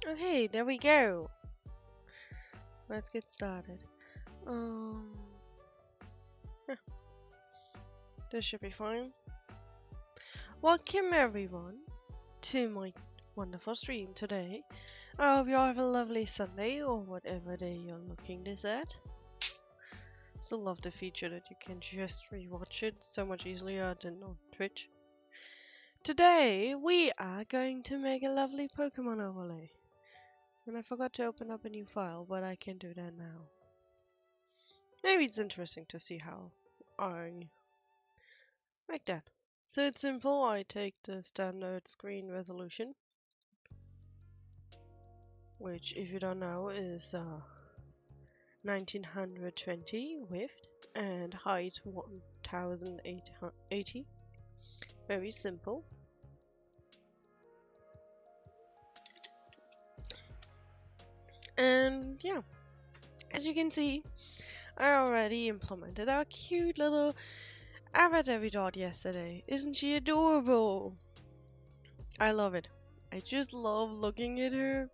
Okay, there we go. Let's get started. Um, yeah, this should be fine. Welcome everyone to my wonderful stream today. I hope you all have a lovely Sunday or whatever day you're looking this at. Still love the feature that you can just rewatch it so much easier than on Twitch. Today we are going to make a lovely Pokemon overlay. And I forgot to open up a new file, but I can do that now. Maybe it's interesting to see how I make that. So it's simple. I take the standard screen resolution, which if you don't know is 1920 width and height 1080. Very simple. And yeah, as you can see, I already implemented our cute little Avatar dot yesterday. Isn't she adorable? I love it. I just love looking at her,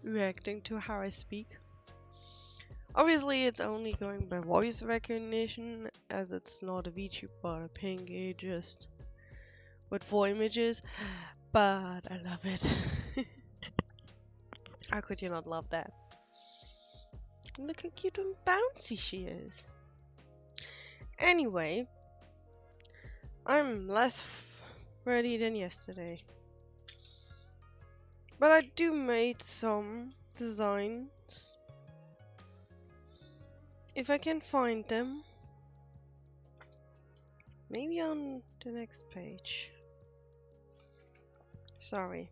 reacting to how I speak. Obviously, it's only going by voice recognition, as it's not a VTuber or a Pingy, just with 4 images, but I love it. How could you not love that? Look how cute and bouncy she is. Anyway, I'm less ready than yesterday. But I do made some designs. If I can find them. Maybe on the next page. Sorry.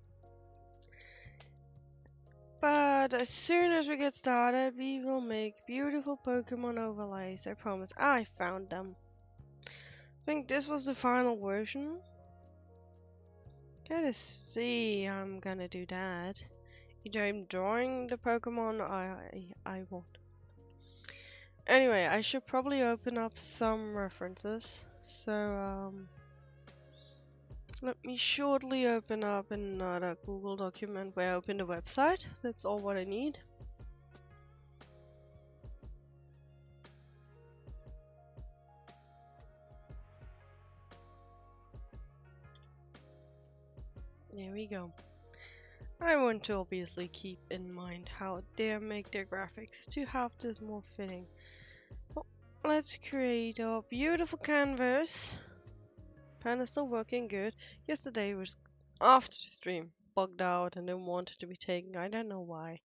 But as soon as we get started, we will make beautiful Pokemon overlays. I promise. I found them. I think this was the final version. Gotta see how I'm gonna do that. Either I'm drawing the Pokemon or I won't. Anyway, I should probably open up some references. So, let me shortly open up another Google document where I open the website. That's all what I need. There we go. I want to obviously keep in mind how they make their graphics to have this more fitting. Well, let's create a beautiful canvas. Pen is still working good. Yesterday was after the stream bugged out and didn't want it to be taken. I don't know why.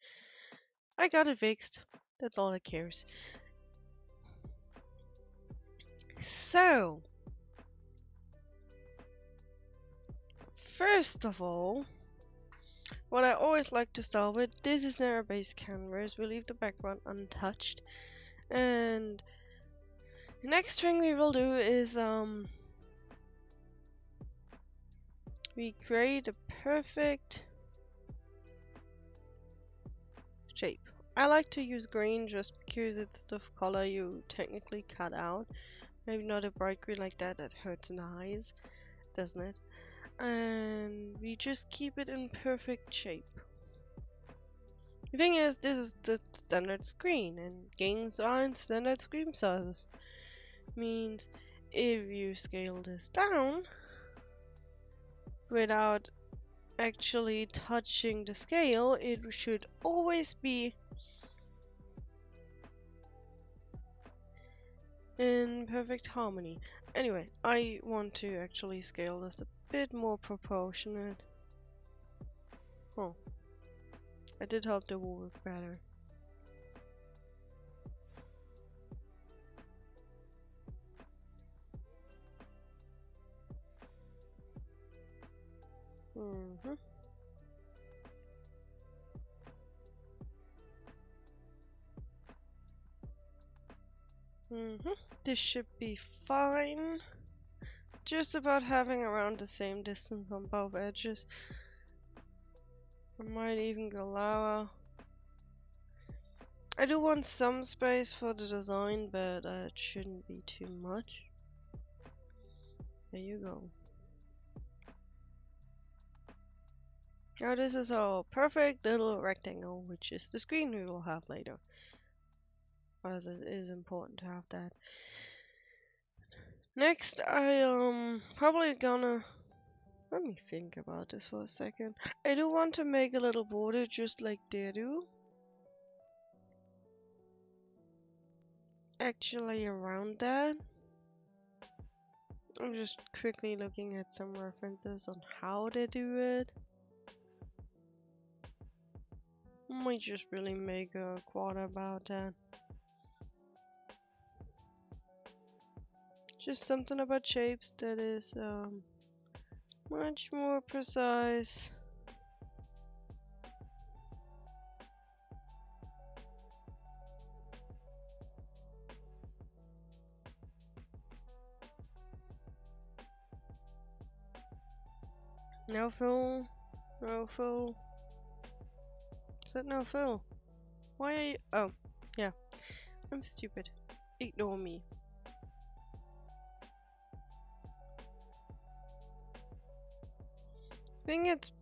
I got it fixed. That's all that cares. So, first of all, what I always like to start with, this is our base canvas. We leave the background untouched. And the next thing we will do is we create a perfect shape. I like to use green just because it's the color you technically cut out. Maybe not a bright green like that, that hurts in the eyes, doesn't it? And we just keep it in perfect shape. The thing is, this is the standard screen, and games are in standard screen sizes. Means if you scale this down without actually touching the scale, it should always be in perfect harmony. Anyway, I want to actually scale this a bit more proportionate. Oh, I did hope that will work better. Mm-hmm. Mm-hmm. This should be fine. Just about having around the same distance on both edges. I might even go lower. I do want some space for the design, but it shouldn't be too much. There you go. Now this is our perfect little rectangle, which is the screen we will have later. As it is important to have that. Next, I probably gonna let me think about this for a second. I do want to make a little border just like they do. Actually, around that. I'm just quickly looking at some references on how they do it. Might just really make a quarter about that. Just something about shapes that is much more precise. No fill. No fill. Is that no fill? Why are you? Oh, yeah. I'm stupid. Ignore me. I think it's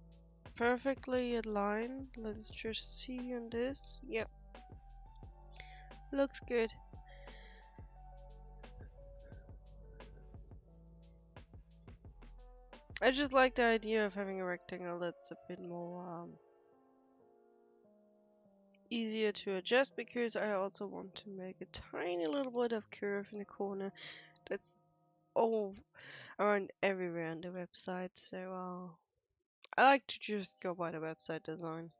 perfectly aligned. Let's just see on this. Yep. Looks good. I just like the idea of having a rectangle that's a bit more easier to adjust, because I also want to make a tiny little bit of curve in the corner that's all around everywhere on the website. So I like to just go by the website design.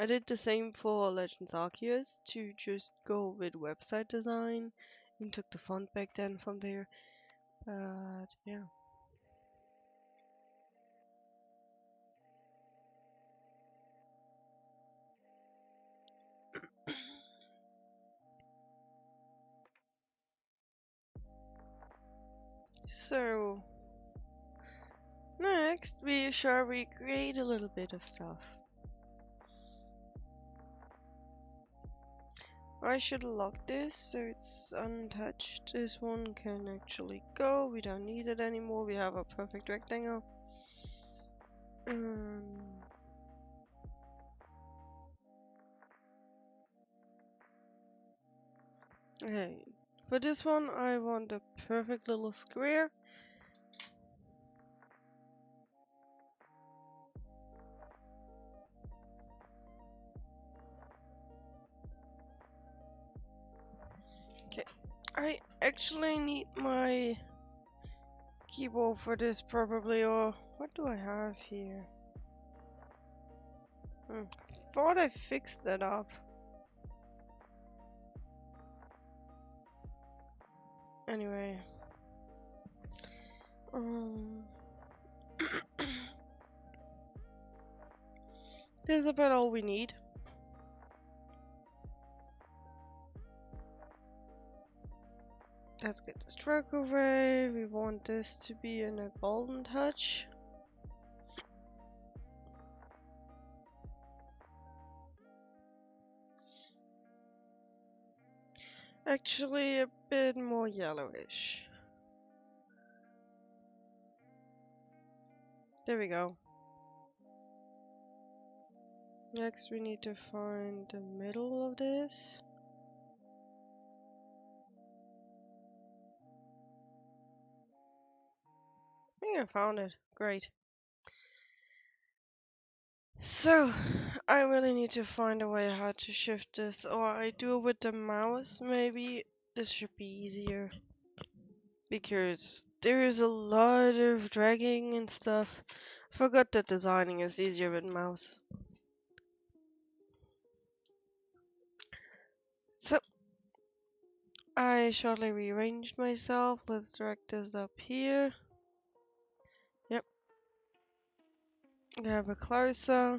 I did the same for Legends Arceus to just go with website design and took the font back then from there. But yeah. So next we shall recreate a little bit of stuff. I should lock this so it's untouched. This one can actually go. We don't need it anymore. We have a perfect rectangle. Okay. For this one, I want a perfect little square. Okay. I actually need my keyboard for this probably, or what do I have here? Thought I fixed that up. Anyway. This is about all we need. Let's get the stroke away. We want this to be in a golden touch. Actually, a bit more yellowish. There we go. Next, we need to find the middle of this. I think I found it. Great. So, I really need to find a way how to shift this, or I do it with the mouse maybe. This should be easier, because there is a lot of dragging and stuff. Forgot that designing is easier with mouse. So, I shortly rearranged myself. Let's drag this up here. Yep. Grab a closer.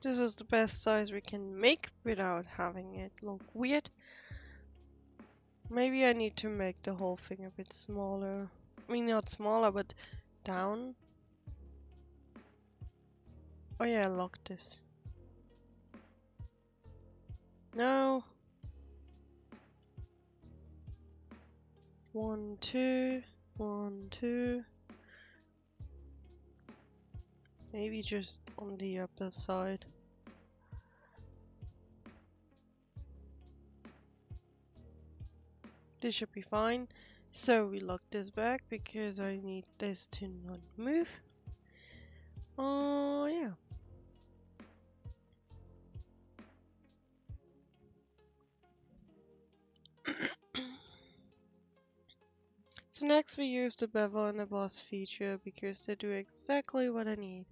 This is the best size we can make without having it look weird. Maybe I need to make the whole thing a bit smaller. I mean, not smaller, but down. Oh yeah, I locked this. No. 1, 2, 1, 2. Maybe just on the upper side. This should be fine. So we lock this back because I need this to not move. Oh yeah. So next we use the bevel and the boss feature because they do exactly what I need.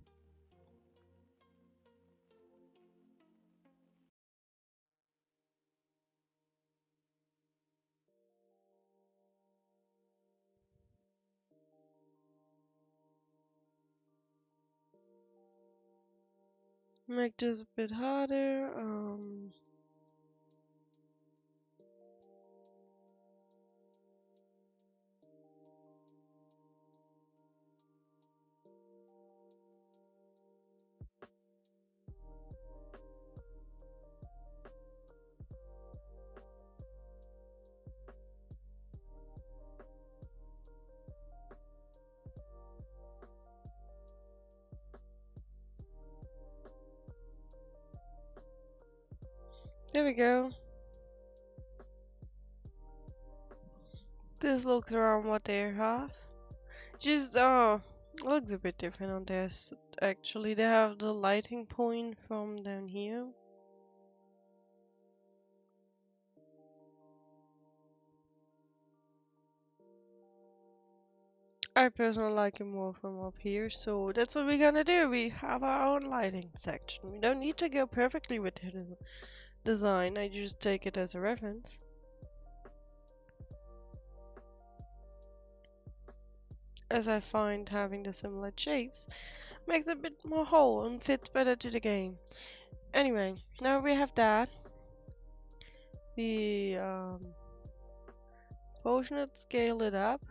Make this a bit harder. There we go. This looks around what they have. Just looks a bit different on this. Actually, they have the lighting point from down here. I personally like it more from up here, so that's what we're gonna do. We have our own lighting section. We don't need to go perfectly with the design. I just take it as a reference. As I find having the similar shapes makes it a bit more whole and fits better to the game. Anyway, now we have that. We potion it, scale it up.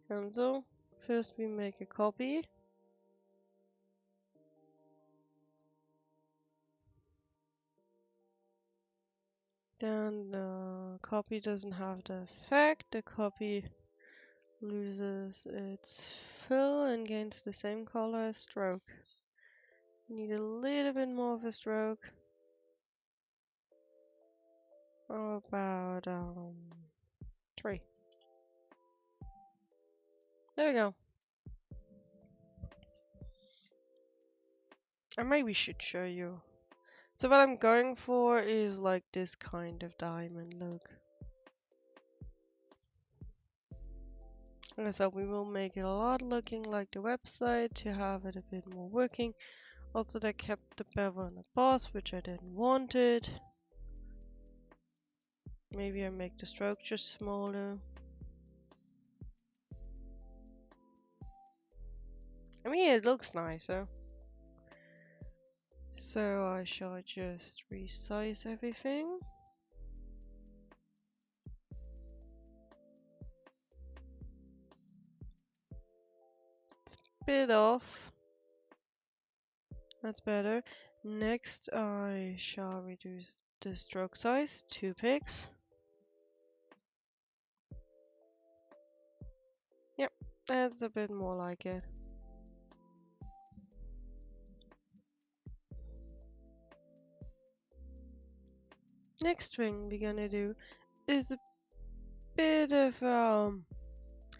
Cancel. First we make a copy. Then the copy doesn't have the effect. The copy loses its fill and gains the same color as stroke. Need a little bit more of a stroke. About 3. There we go. I maybe should show you. So what I'm going for is like this kind of diamond look. So we will make it a lot looking like the website to have it a bit more working. Also, they kept the bevel and the boss, which I didn't want it. Maybe I make the stroke just smaller. I mean, it looks nicer. So I shall just resize everything. It's a bit off. That's better. Next, I shall reduce the stroke size, 2 pixels. Yep, that's a bit more like it. Next thing we're gonna do is a bit of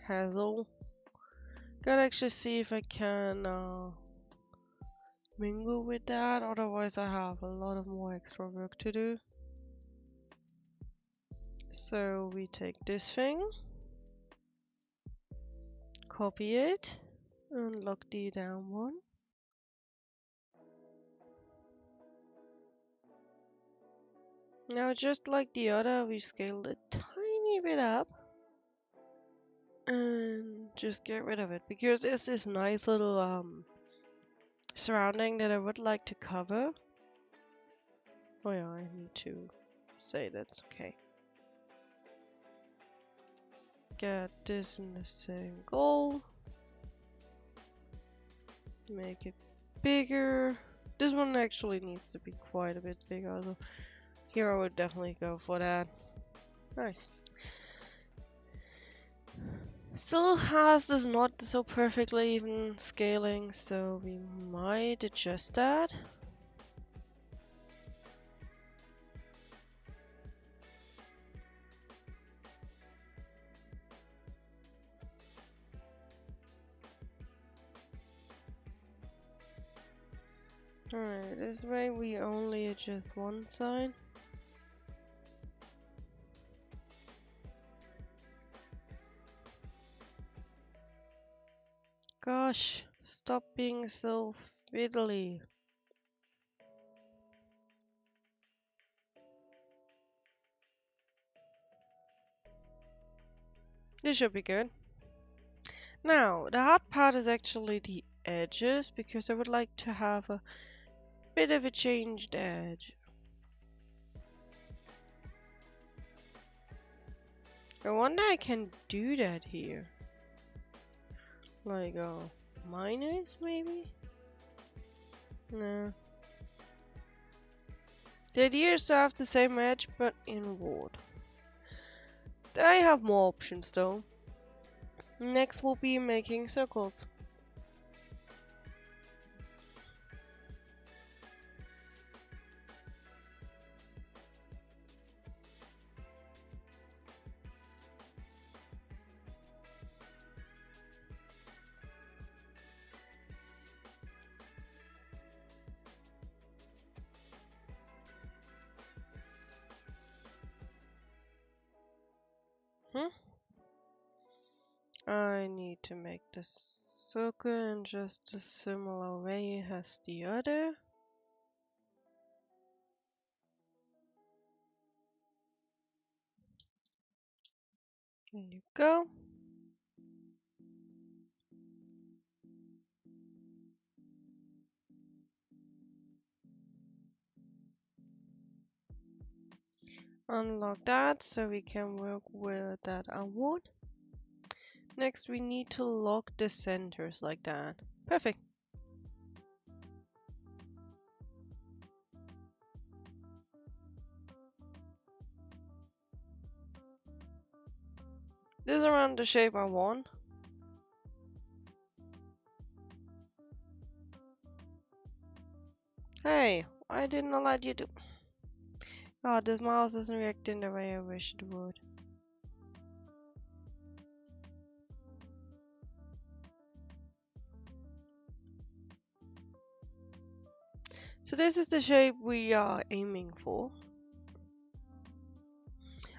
hassle. Gotta actually see if I can mingle with that, otherwise I have a lot of more extra work to do. So we take this thing, copy it, and lock the down one. Now just like the other, we scaled a tiny bit up and just get rid of it because it's this nice little surrounding that I would like to cover. Oh yeah, I need to say that's okay. Get this in the same goal. Make it bigger. This one actually needs to be quite a bit bigger, so here I would definitely go for that. Nice. Still has this not so perfectly even scaling, so we might adjust that. Alright, this way we only adjust one side. Gosh, stop being so fiddly. This should be good. Now, the hard part is actually the edges, because I would like to have a bit of a changed edge. I wonder I can do that here. Like a minus, maybe? No. The idea is to have the same edge, but in wood. I have more options though. Next will be making circles. I need to make this circle in just a similar way as the other. There you go. Unlock that so we can work with that wood. Next we need to lock the centers like that. Perfect. This is around the shape I want. Hey, why didn't I let you do? Oh, this mouse isn't reacting the way I wish it would. So this is the shape we are aiming for.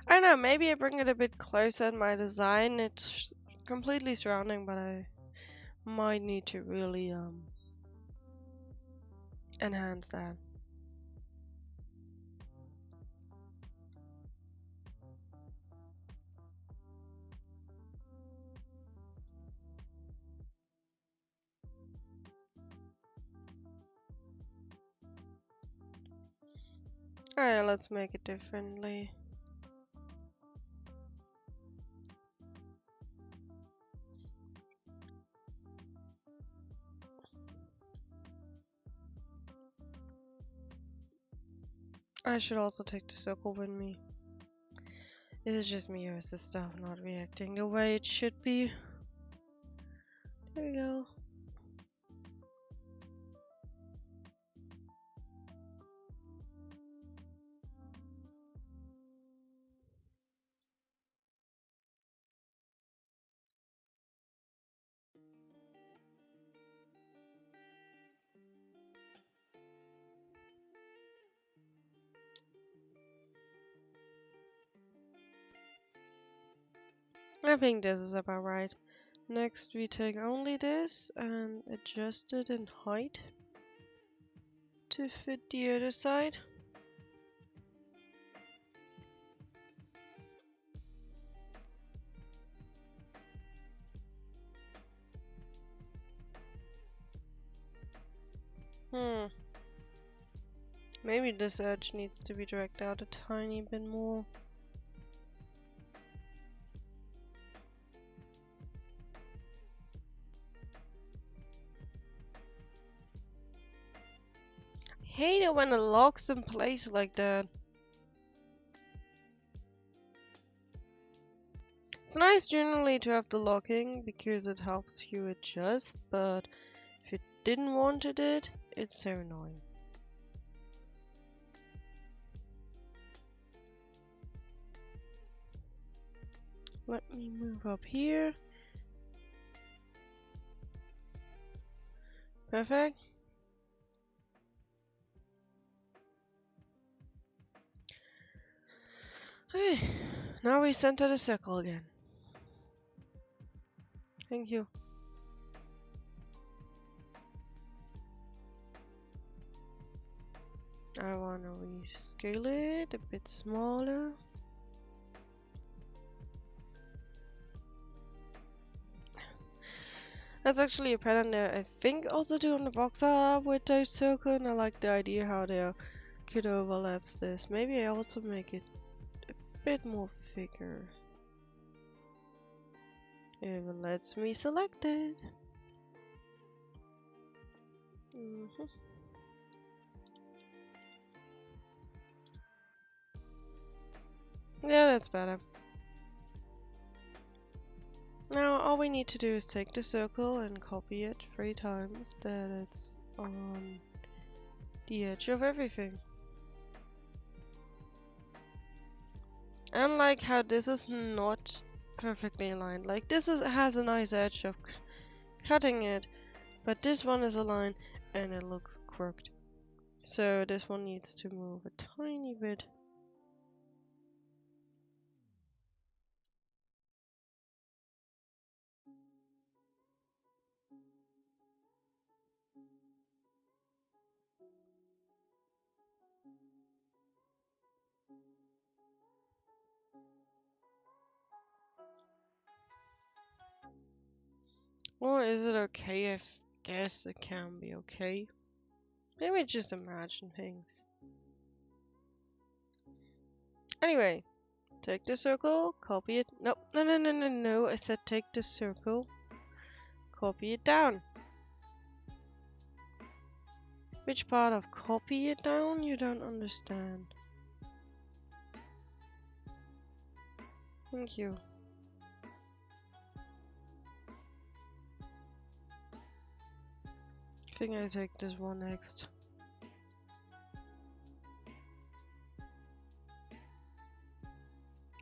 I don't know, maybe I bring it a bit closer in my design. It's completely surrounding, but I might need to really enhance that. Alright, let's make it differently. I should also take the circle with me. This is just me as the stuff not reacting the way it should be. There we go. I think this is about right. Next we take only this and adjust it in height to fit the other side. Maybe this edge needs to be dragged out a tiny bit more. I hate it when it locks in place like that. It's nice generally to have the locking because it helps you adjust, but if you didn't want it, it's so annoying. Let me move up here. Perfect. Okay, now we center the circle again. Thank you. I want to rescale it a bit smaller. That's actually a pattern that I think also do on the box art with those circles, and I like the idea how they could overlap this. Maybe I also make it a bit more thicker. If it lets me select it. Yeah, that's better. Now all we need to do is take the circle and copy it 3 times that it's on the edge of everything. And like how this is not perfectly aligned. Like this has a nice edge of cutting it, but this one is aligned and it looks crooked. So this one needs to move a tiny bit. Or is it okay? I guess it can be okay. Maybe just imagine things. Anyway, take the circle, copy it. Nope, no. I said take the circle, copy it down. Which part of copy it down you don't understand? Thank you. I think I take this one next.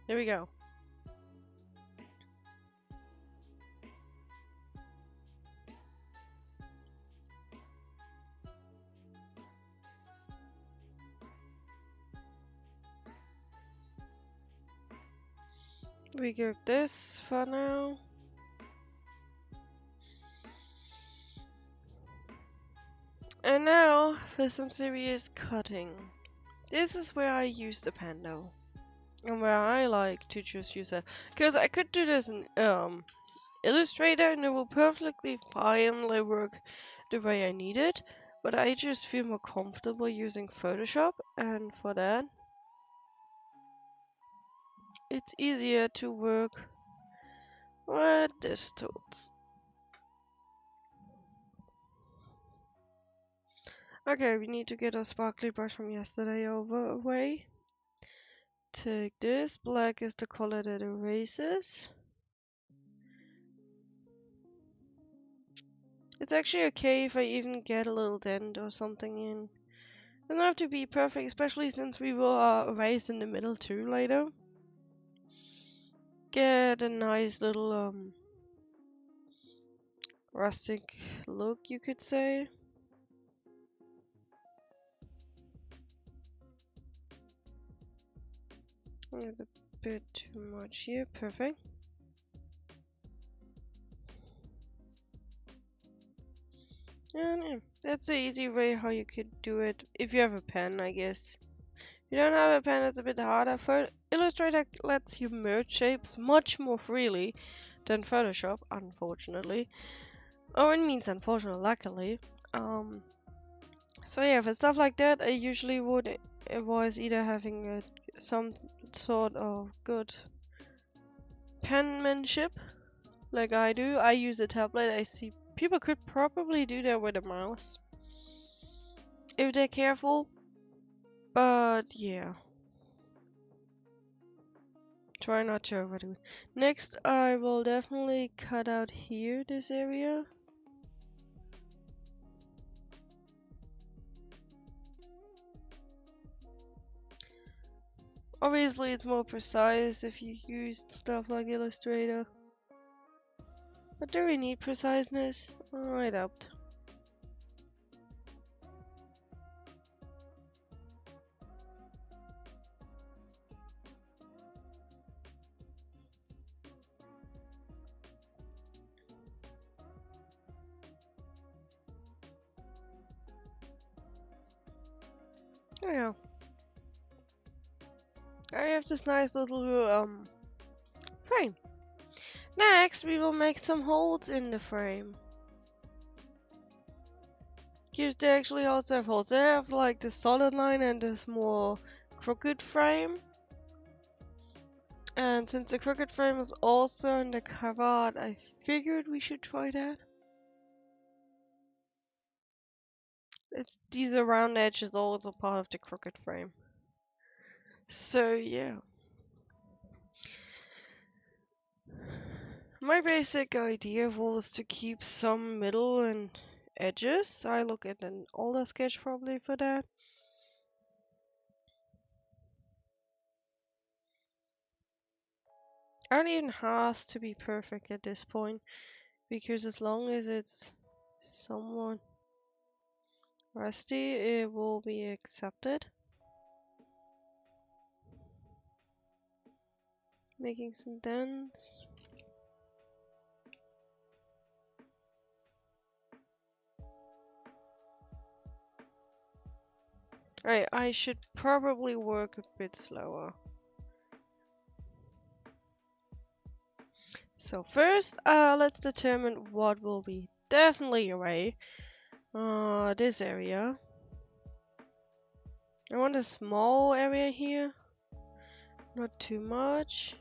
Here we go. We give this for now. And now for some serious cutting. This is where I use the Pando. And where I like to just use it. Because I could do this in Illustrator and it will perfectly finely work the way I need it. But I just feel more comfortable using Photoshop, and for that it's easier to work with these tools. Okay, we need to get our sparkly brush from yesterday away. Take this. Black is the color that erases. It's actually okay if I even get a little dent or something in. Doesn't have to be perfect, especially since we will erase in the middle too later. Get a nice little rustic look, you could say. It's a bit too much here. Perfect. And yeah, that's the easy way how you could do it if you have a pen, I guess. If you don't have a pen, it's a bit harder. Illustrator lets you merge shapes much more freely than Photoshop, unfortunately. Oh, it means unfortunately, luckily. So yeah, for stuff like that, I usually would advise either having some sort of good penmanship, like I do. I use a tablet. I see people could probably do that with a mouse if they're careful. But yeah, Try not to overdo it. Next, I will definitely cut out here, this area. Obviously, it's more precise if you use stuff like Illustrator. But do we need preciseness? Oh, I doubt. Oh yeah. I have this nice little frame. Next, we will make some holes in the frame. Because they actually also have holes. They have like the solid line and this more crooked frame. And since the crooked frame is also in the cover, I figured we should try that. These round edges are also part of the crooked frame. So yeah. My basic idea was to keep some middle and edges. I look at an older sketch probably for that. I don't even have to be perfect at this point, because as long as it's somewhat rusty, it will be accepted. Making some dents. I should probably work a bit slower. So first, let's determine what will be definitely away. This area. I want a small area here, not too much.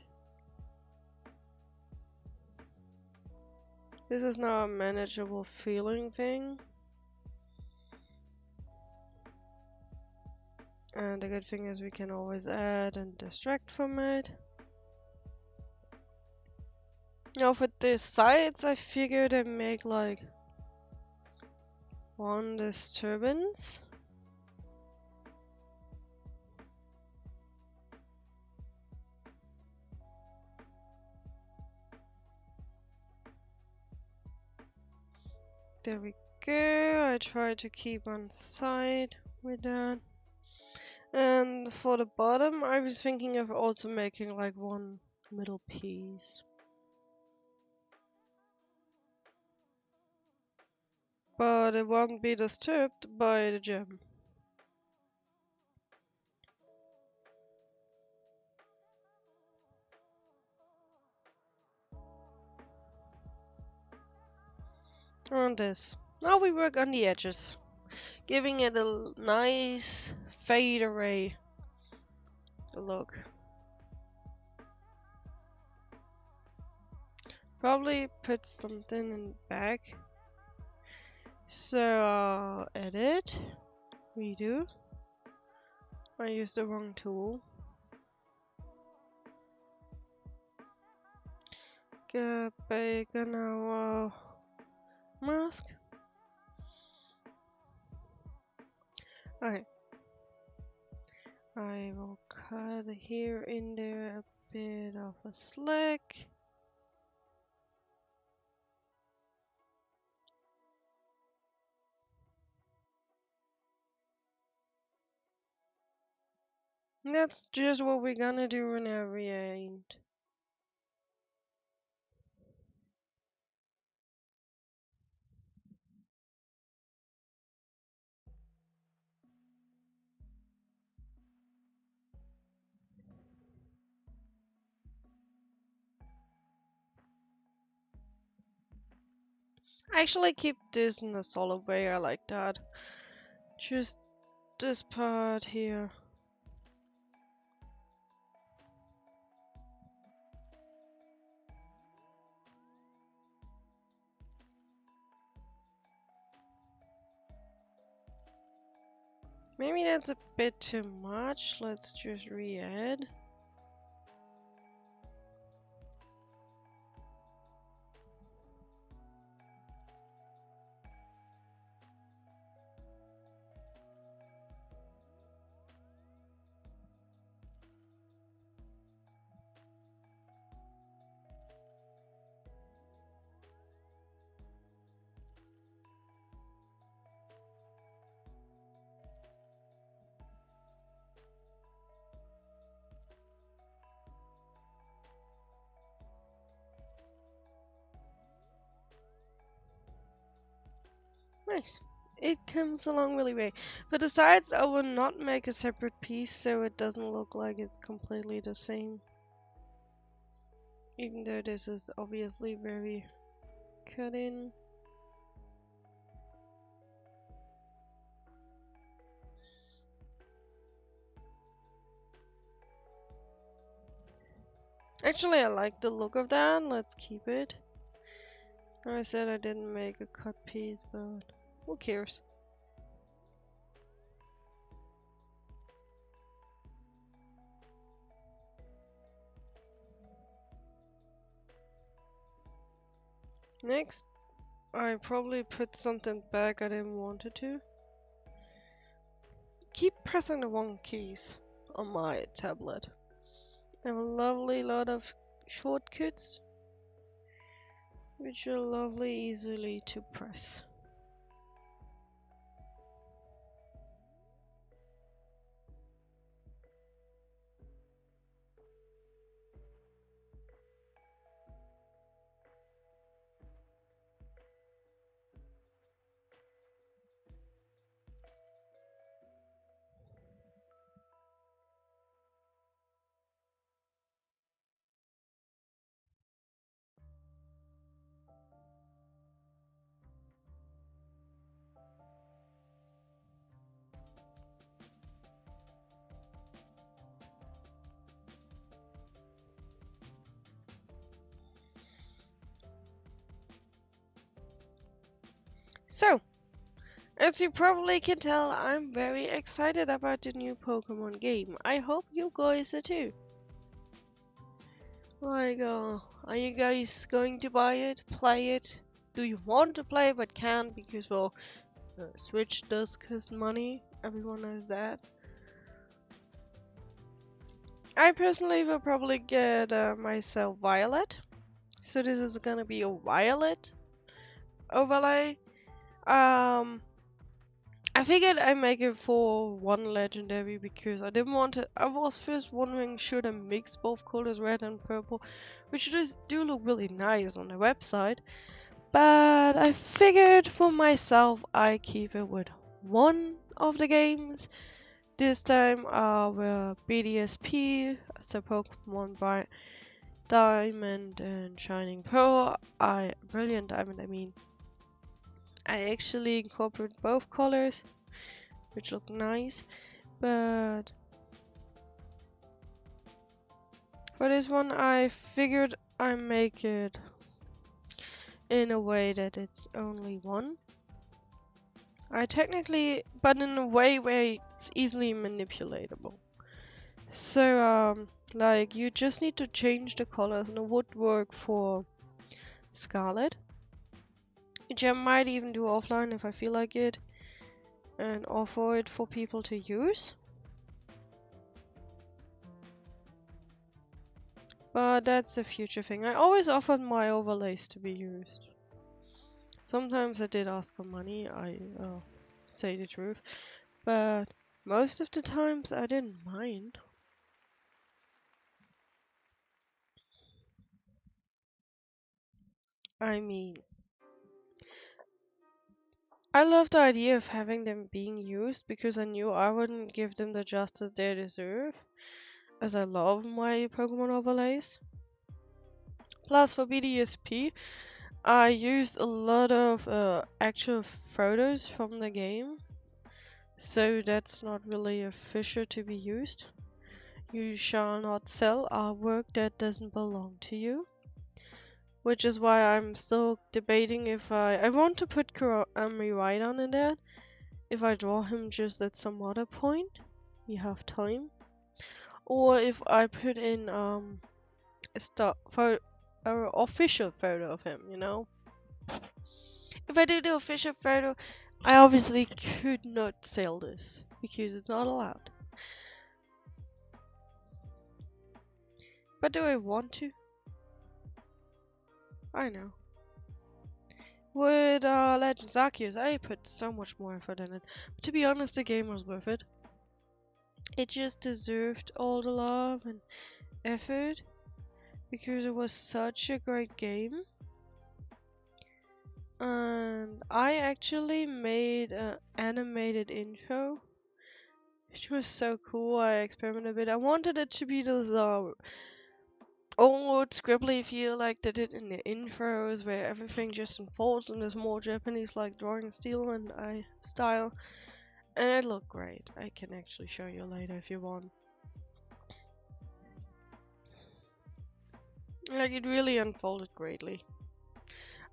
This is now a manageable feeling thing. And the good thing is we can always add and distract from it. Now for the sides, I figured I'd make like one disturbance. There we go. I try to keep on side with that. And for the bottom, I was thinking of also making like one middle piece. But it won't be disturbed by the gem. On this. Now we work on the edges, giving it a nice fade array look. Probably put something in back. So edit, redo. I used the wrong tool. Get back on our mask. Okay. I will cut here in there a bit of a slack. That's just what we're gonna do in every end. I actually keep this in a solid way, I like that. Just this part here. Maybe that's a bit too much. Let's just re-add. Nice. It comes along really well. But besides, I will not make a separate piece so it doesn't look like it's completely the same. Even though this is obviously very cut in. Actually, I like the look of that. Let's keep it. I said I didn't make a cut piece, but who cares? Next, I probably put something back I didn't want it to. Keep pressing the wrong keys on my tablet. I have a lovely lot of shortcuts, which are lovely easily to press. So, as you probably can tell, I'm very excited about the new Pokemon game. I hope you guys are too. Like, are you guys going to buy it, play it? Do you want to play but can't because, well, Switch does cost money. Everyone knows that. I personally will probably get myself Violet. So this is gonna be a Violet overlay. I figured I'd make it for one legendary because I didn't want to. I was first wondering should I mix both colors red and purple, which just do look really nice on the website. But I figured for myself I keep it with one of the games. This time with BDSP, so Pokemon Bright Diamond and Shining Pearl. Brilliant Diamond, I mean. I actually incorporate both colors, which look nice, but for this one I figured I make it in a way that it's only one. But in a way where it's easily manipulatable. So, like you just need to change the colors and it would work for Scarlet, which I might even do offline if I feel like it, and offer it for people to use. But that's a future thing. I always offered my overlays to be used. Sometimes I did ask for money, I say the truth, but most of the times I didn't mind. I mean, I love the idea of having them being used because I knew I wouldn't give them the justice they deserve, as I love my Pokemon overlays. Plus, for BDSP, I used a lot of actual photos from the game, so that's not really a feature to be used. You shall not sell artwork that doesn't belong to you. Which is why I'm still debating if I want to put Miraidon in there. If I draw him just at some other point, we have time. Or if I put in a official photo of him, you know. If I do the official photo, I obviously could not sell this because it's not allowed. But do I want to? I know. With Legends Arceus, I put so much more effort in it. But to be honest, the game was worth it. It just deserved all the love and effort because it was such a great game. And I actually made an animated intro, which was so cool. I experimented a bit. I wanted it to be this old scribbly feel like they did in the intros, where everything just unfolds in this more Japanese like drawing style and style, and it looked great. I can actually show you later if you want. Like, it really unfolded greatly.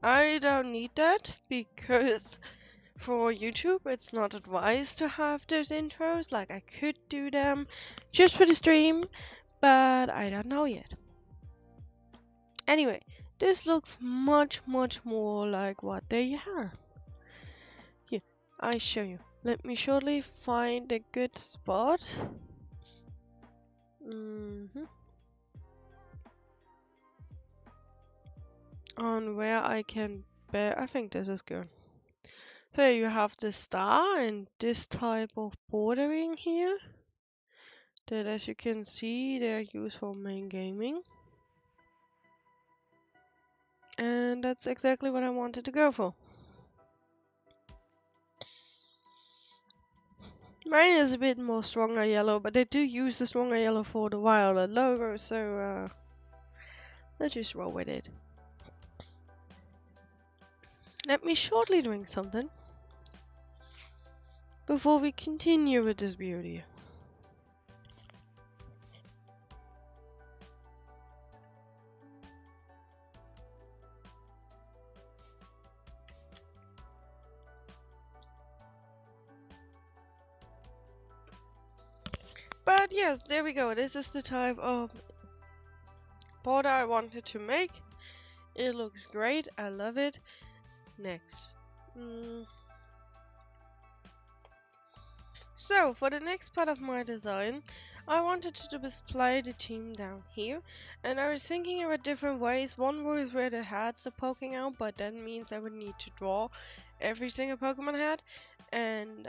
I don't need that because for YouTube it's not advised to have those intros. Like, I could do them just for the stream, but I don't know yet. Anyway, this looks much more like what they are. Here, I show you. Let me shortly find a good spot. On where I can bear. I think this is good. So you have the star and this type of bordering here. That, as you can see, they're used for main gaming. And that's exactly what I wanted to go for. Mine is a bit more stronger yellow, but they do use the stronger yellow for the Violet logo, so let's just roll with it. Let me shortly drink something before we continue with this beauty. But yes, there we go. This is the type of border I wanted to make. It looks great. I love it. Next. So, for the next part of my design, I wanted to display the team down here, and I was thinking about different ways. One was where the hats are poking out, but that means I would need to draw every single Pokemon hat, and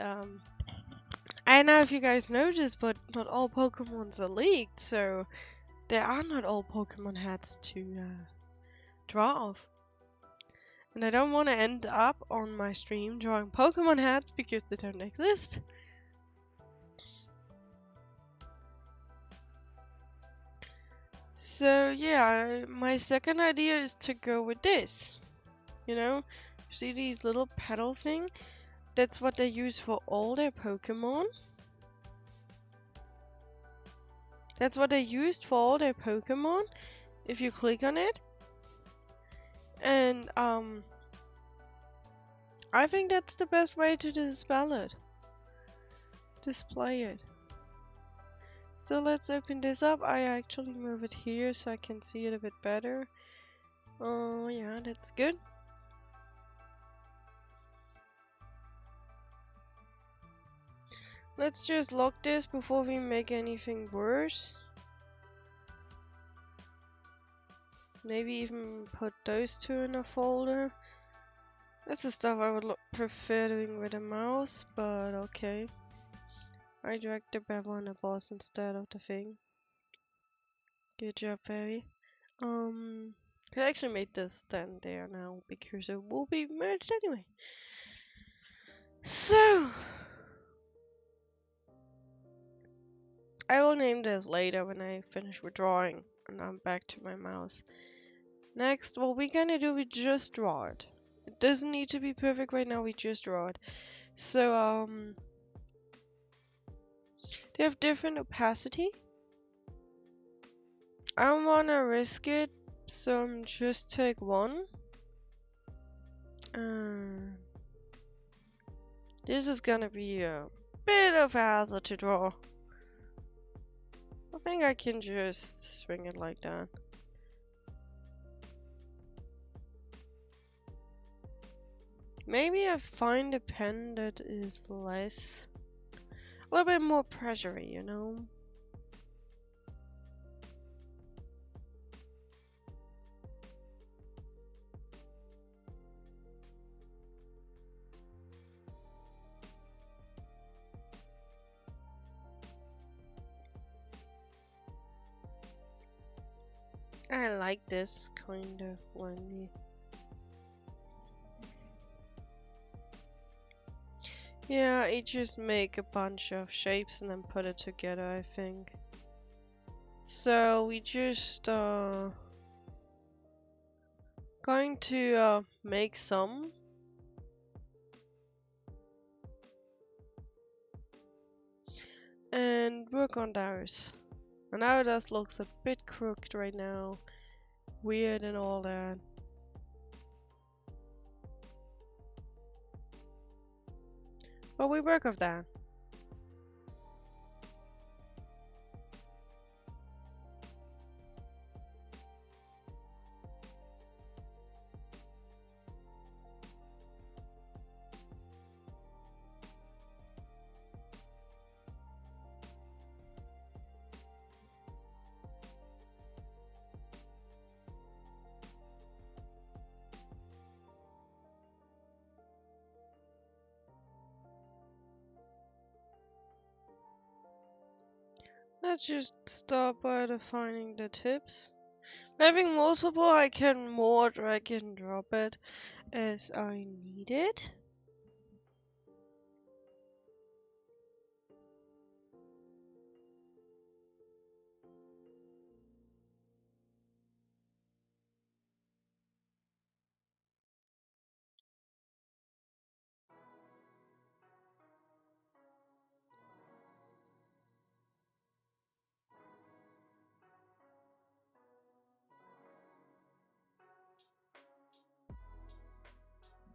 I don't know if you guys noticed, but not all Pokemons are leaked, so there are not all Pokemon hats to draw off. And I don't want to end up on my stream drawing Pokemon hats because they don't exist. So yeah, my second idea is to go with this. You know, see these little pedal thing? That's what they use for all their Pokemon. That's what they used for all their Pokemon. If you click on it. And I think that's the best way to display it. So let's open this up. I actually move it here so I can see it a bit better. Oh yeah, that's good. Let's just lock this before we make anything worse. Maybe even put those two in a folder. That's the stuff I would prefer doing with a mouse, but okay. I dragged the bevel on the boss instead of the thing. Good job, Fairy. Could actually make this stand there now because it will be merged anyway. So I will name this later when I finish with drawing and I'm back to my mouse. Next, what we're gonna do, we just draw it. It doesn't need to be perfect right now, we just draw it. So they have different opacity. I don't wanna risk it, so I'm just take one. This is gonna be a bit of a hassle to draw. I think I can just swing it like that. Maybe I find a pen that is less, a little bit more pressure, you know? I like this kind of blending. Yeah, I just make a bunch of shapes and then put it together, I think. So we just going to make some. And work on those. And now this looks a bit crooked right now. Weird and all that. But we work of that. Let's just start by defining the tips. Having multiple, I can more drag and drop it as I need it.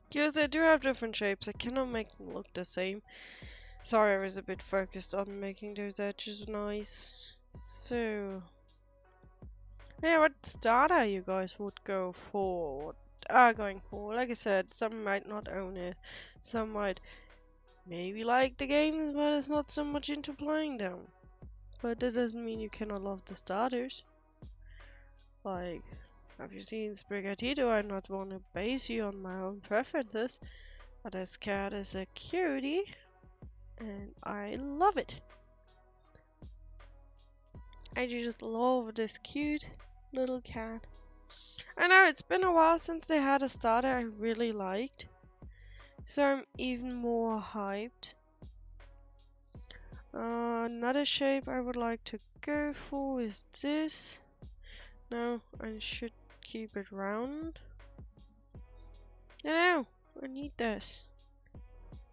Because they do have different shapes, I cannot make them look the same. Sorry, I was a bit focused on making those edges nice. So, yeah, what starter you guys would go for? Are going for? Like I said, some might not own it, some might maybe like the games, but it's not so much into playing them. But that doesn't mean you cannot love the starters. Like, have you seen Sprigatito? I not want to base you on my own preferences, but this cat is a cutie, and I love it. I just love this cute little cat. I know it's been a while since they had a starter I really liked, so I'm even more hyped. Another shape I would like to go for is this. No, I should keep it round. No, I need this.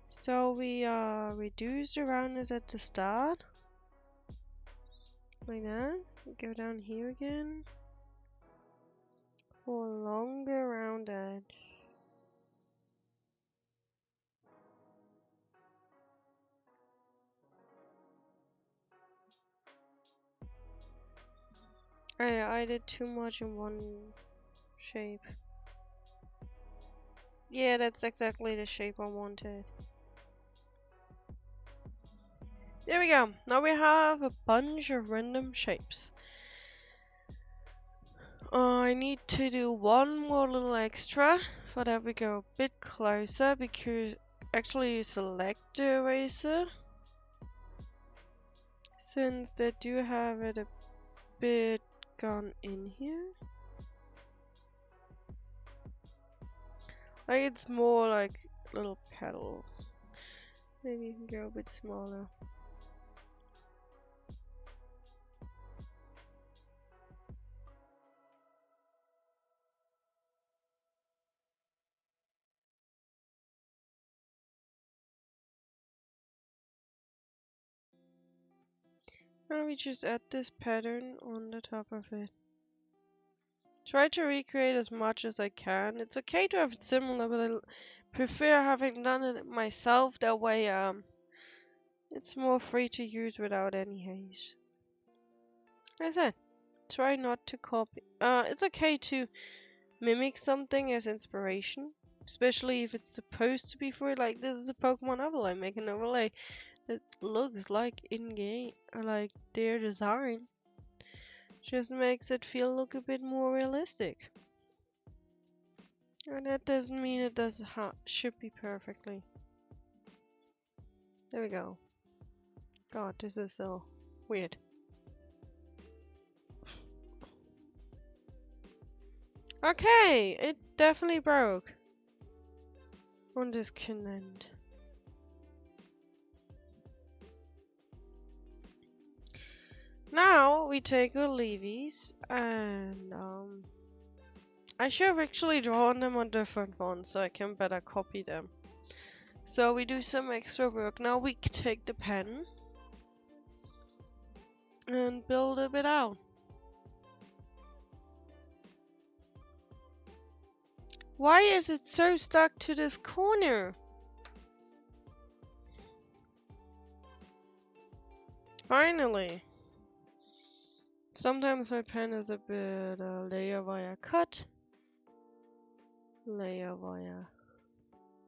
So we reduce the roundness at the start. Like that. We go down here again. For a longer round edge. Oh yeah, I did too much in one shape. Yeah, that's exactly the shape I wanted. There we go. Now we have a bunch of random shapes. I need to do one more little extra. For that we go a bit closer because actually select the eraser. Since they do have it a bit gone in here. Like it's more like little petals. Maybe you can go a bit smaller. And we just add this pattern on the top of it. Try to recreate as much as I can. It's okay to have it similar, but I prefer having done it myself. That way, it's more free to use without any haze. Like I said, try not to copy. It's okay to mimic something as inspiration, especially if it's supposed to be for it. Like this is a Pokemon overlay. Make an overlay that looks like in-game, like their design. Just makes it look a bit more realistic. And that doesn't mean it does should be perfectly. There we go. God, this is so weird. Okay, it definitely broke on this end. Now we take our levies and I should have actually drawn them on different ones so I can better copy them. So we do some extra work. Now we take the pen and build a bit out. Why is it so stuck to this corner? Finally. Sometimes my pen is a bit layer via cut. Layer via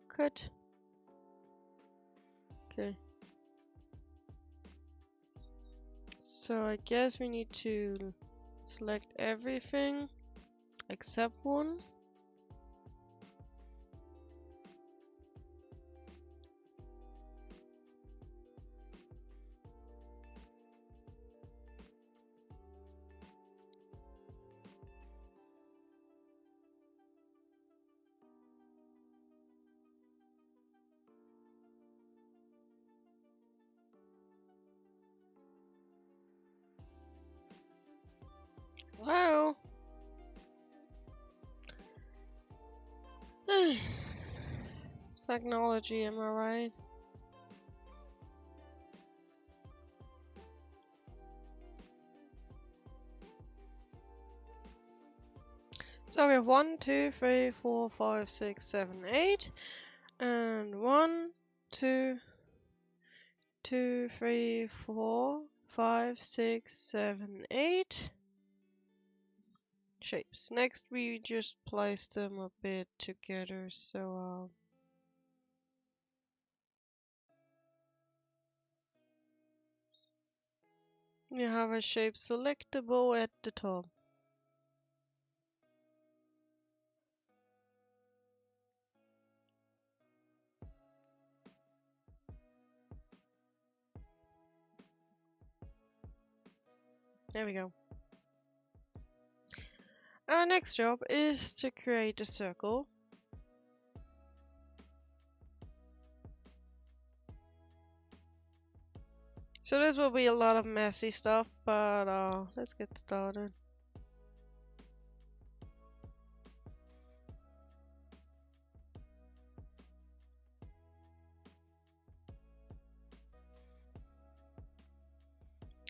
cut. Okay. So I guess we need to select everything except one. Wow. Technology, am I right? So we have 1, 2, 3, 4, 5, 6, 7, 8. And 1, 2, 2, 3, 4, 5, 6, 7, 8 shapes. Next we just place them a bit together, so you have a shape selectable at the top. There we go. Our next job is to create a circle. So this will be a lot of messy stuff, but let's get started.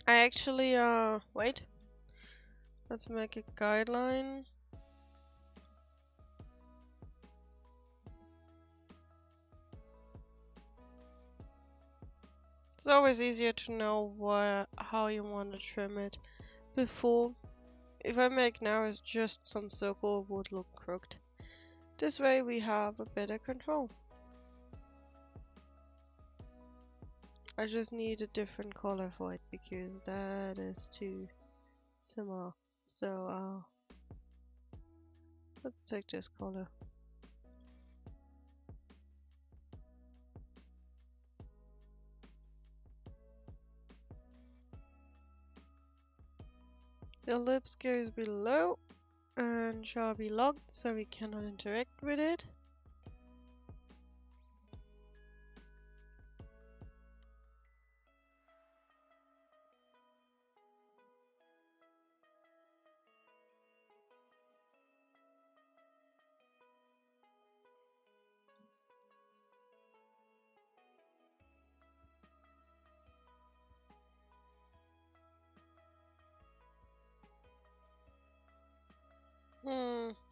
I actually, wait. Let's make a guideline. It's always easier to know how you want to trim it before. If I make now is just some circle, it would look crooked. This way we have a better control. I just need a different color for it because that is too similar. So let's take this color. The ellipse goes below and shall be locked so we cannot interact with it.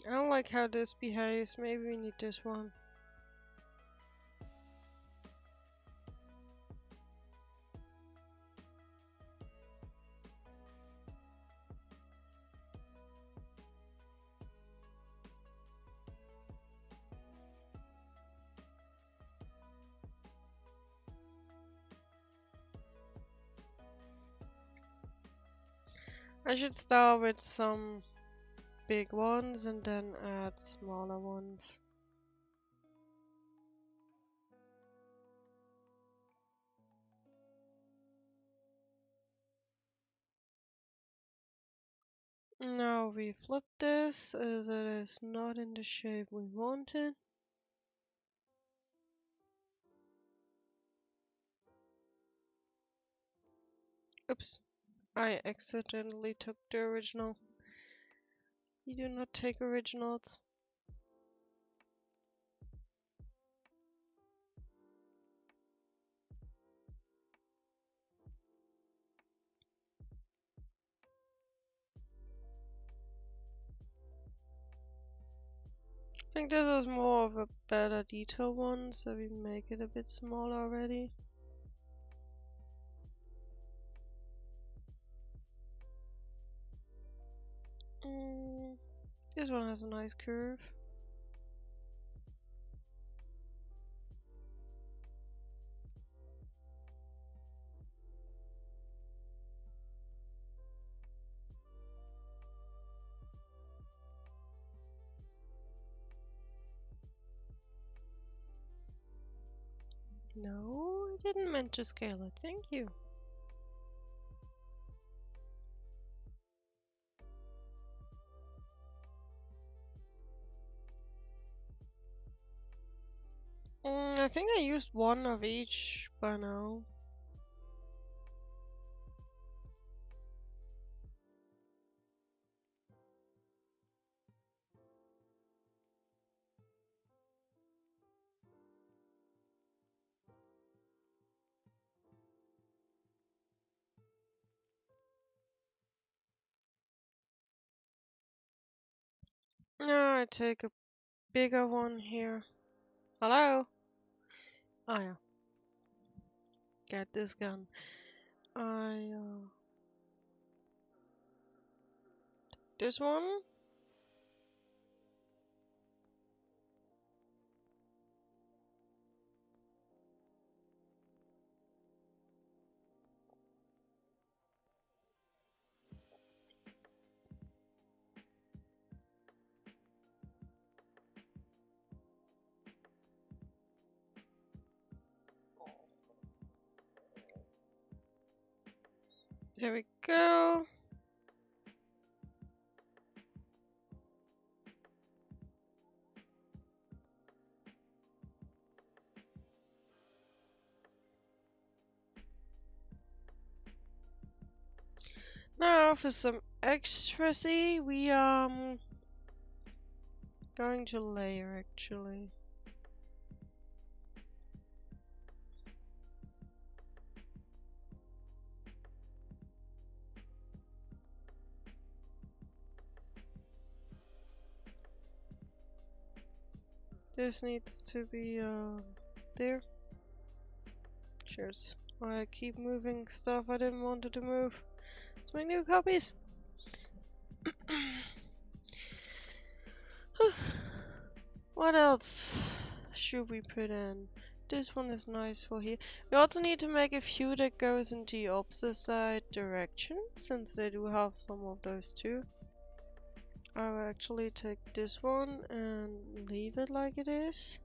I don't like how this behaves. Maybe we need this one. I should start with some big ones and then add smaller ones. Now we flip this as it is not in the shape we wanted. Oops, I accidentally took the original. You do not take originals. I think this is more of a better detail one, so we make it a bit smaller already. This one has a nice curve. No, I didn't meant to scale it. Thank you. I think I used one of each by now. No, I take a bigger one here. Hello? Oh yeah. Get this gun. I this one? There we go. Now for some extracy, we going to layer actually. This needs to be there. Cheers. I keep moving stuff I didn't want it to move. Let's make new copies. What else should we put in? This one is nice for here. We also need to make a few that goes in the opposite side direction, since they do have some of those too. I will actually take this one and leave it like it is.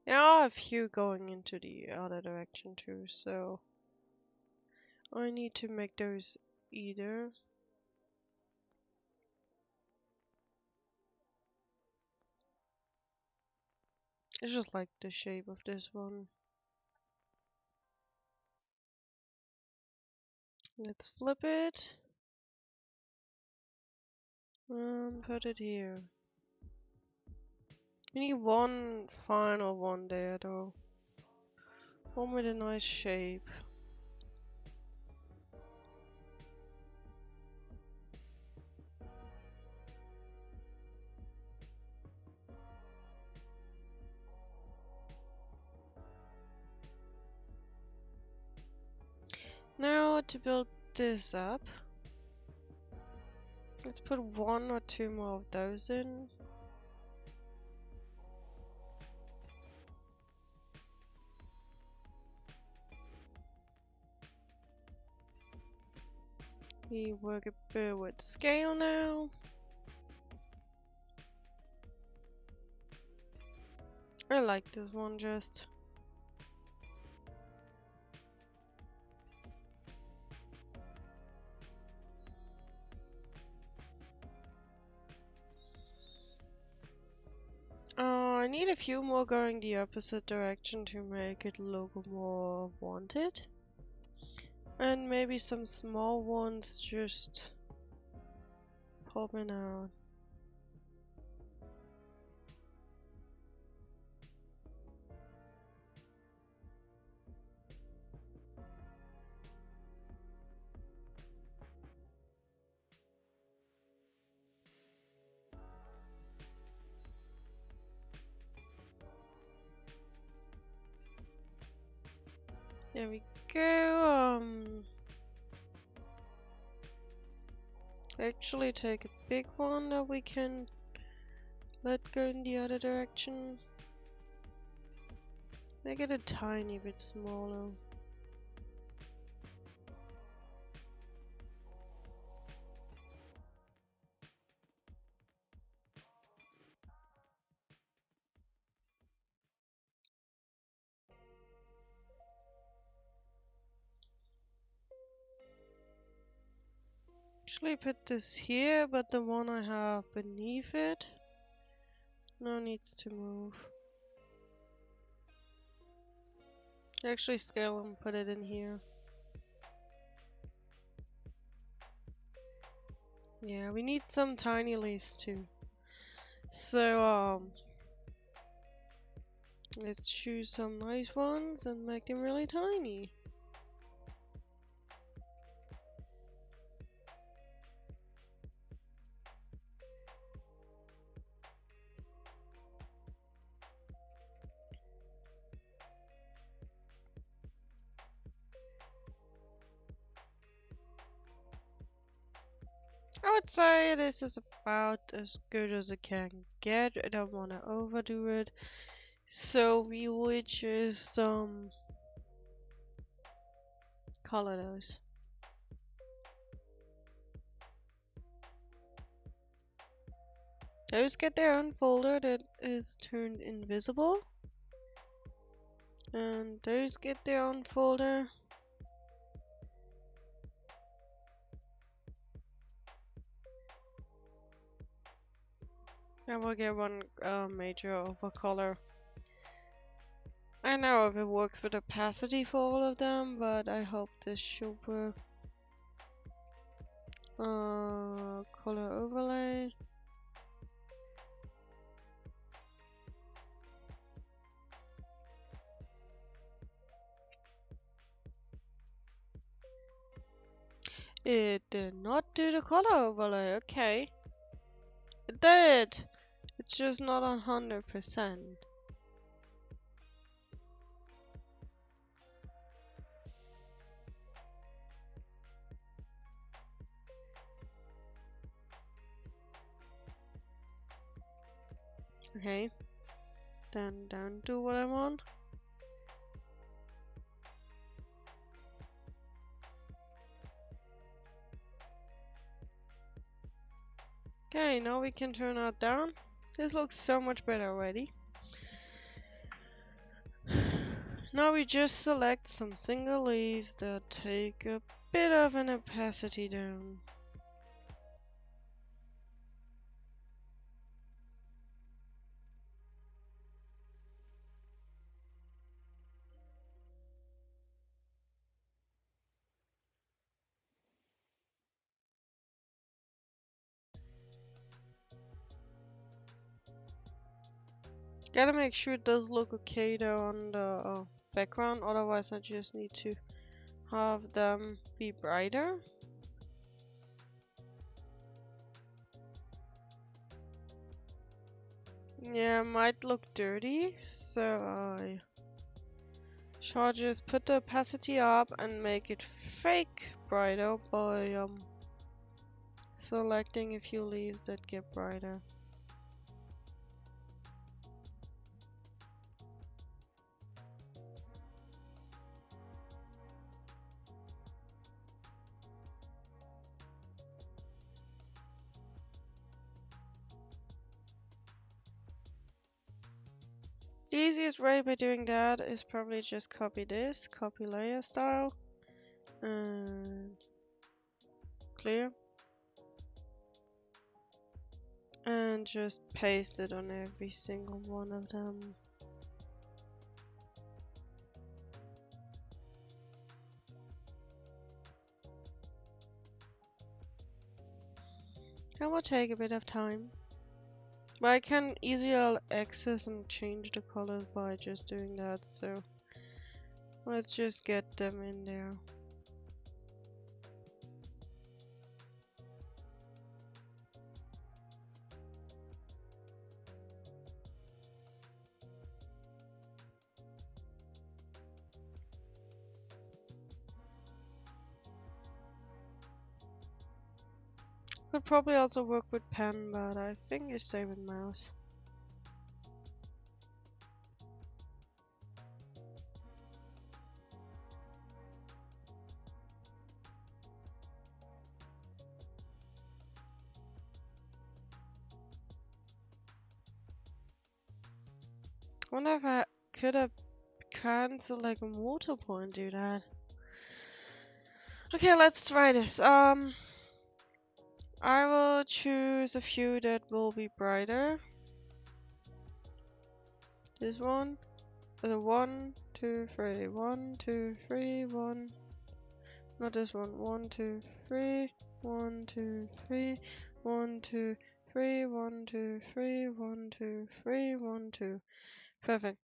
There are a few going into the other direction too, so I need to make those either. It's just like the shape of this one. Let's flip it. Put it here. We need one final one there though. One with a nice shape. Now to build this up, let's put one or two more of those in. We work a bit with scale now. I like this one just. need a few more going the opposite direction to make it look more wanted. And maybe some small ones just popping out. There we go. Actually take a big one that we can let go in the other direction. Make it a tiny bit smaller. Actually put this here, but the one I have beneath it now needs to move. Actually scale and put it in here. Yeah, we need some tiny leaves too. So let's choose some nice ones and make them really tiny. I would say this is about as good as it can get. I don't want to overdo it. So we would just color those. Those get their own folder that is turned invisible. And those get their own folder. And we'll get one major overcolor. I don't know if it works with opacity for all of them, but I hope this should work. Color overlay. It did not do the color overlay, okay. It did! It's just not 100%. Okay. Then don't do what I want. Okay, now we can turn that down. This looks so much better already. Now we just select some single leaves that take a bit of an opacity down. Gotta make sure it does look okay though on the background, otherwise I just need to have them be brighter. Yeah, might look dirty, so I shall just put the opacity up and make it fake brighter by selecting a few leaves that get brighter. The easiest way by doing that is probably just copy this, copy layer style, and clear. and just paste it on every single one of them. That will take a bit of time. But I can easily access and change the colors by just doing that, so let's just get them in there. Could probably also work with pen, but I think it's safe with mouse. I wonder if I could have cancelled like a mortal point, do that. Okay, let's try this. I will choose a few that will be brighter. This one. 1, 2, 3. 1, 2, 3, 1. Not this one. 1, 2, 3. 1, 2, 3. 1, 2, 3. 1, 2, 3. 1, 2, 3. 1, 2. Perfect.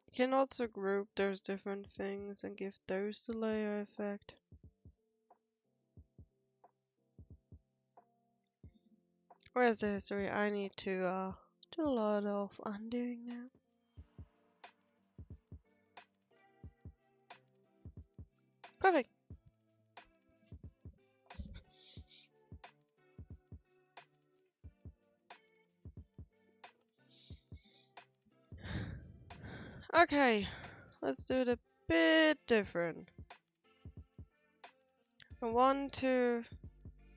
You can also group those different things and give those the layer effect. Where's the history? I need to do a lot of undoing now. Perfect. Okay, let's do it a bit different. 1, 2,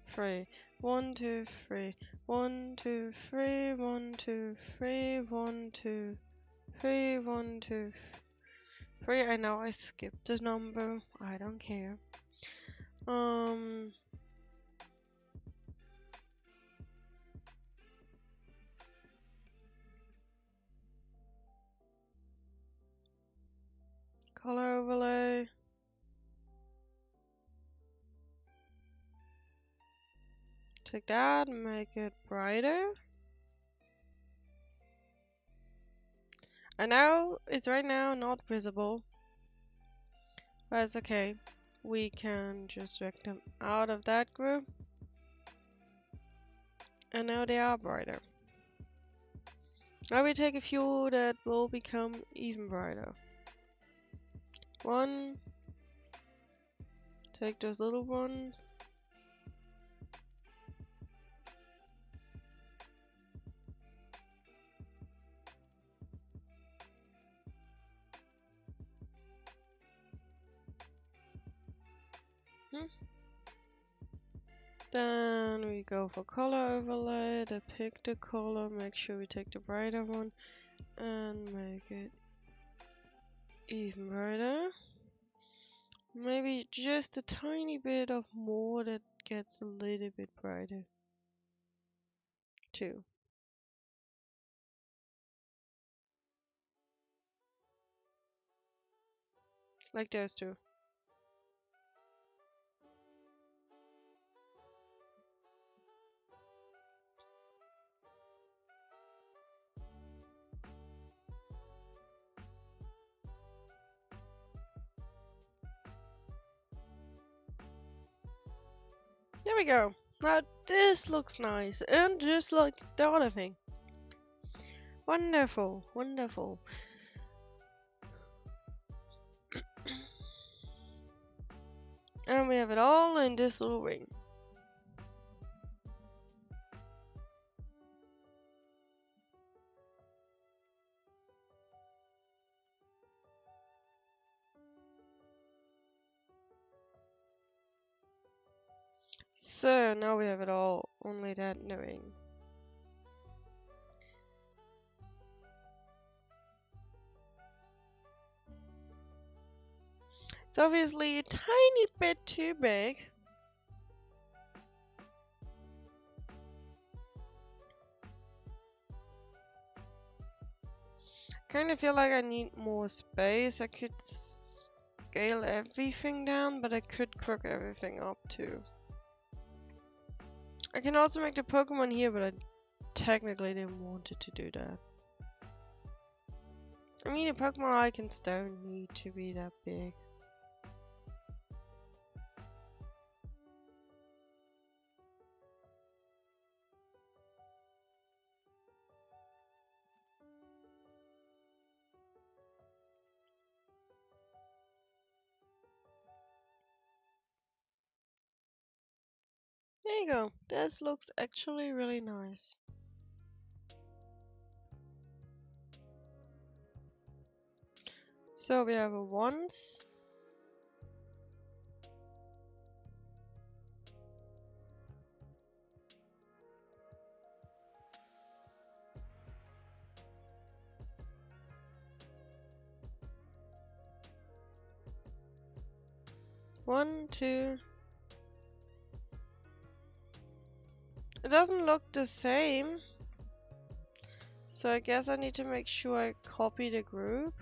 3. 1, 2, 3. 1, 2, 3. 1, 2, 3. 1, 2, 3. 1, 2, 3. I know I skipped the number. I don't care. Color overlay. Take that and make it brighter. I know it's right now not visible, but it's okay. We can just drag them out of that group. And now they are brighter. Now we take a few that will become even brighter. 1. Take this little one. Then we go for color overlay, pick the color, make sure we take the brighter one and make it even brighter. Maybe just a tiny bit of more that gets a little bit brighter. 2. Like those two. There we go. Now this looks nice and just like the other thing. Wonderful, wonderful. And we have it all in this little ring. So now we have it all, only that in the ring. It's obviously a tiny bit too big. Kind of feel like I need more space. I could scale everything down, but I could cook everything up too. I can also make the Pokemon here, but I technically didn't want it to do that. I mean, the Pokemon icons don't need to be that big. There you go. This looks actually really nice. So we have a once. One, two. It doesn't look the same. So I guess I need to make sure I copy the group.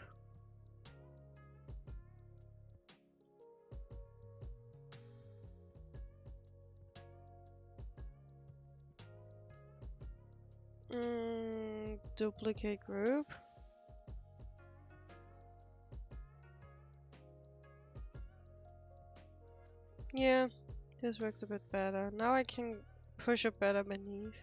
Duplicate group. Yeah, this works a bit better. Now I can push it better beneath.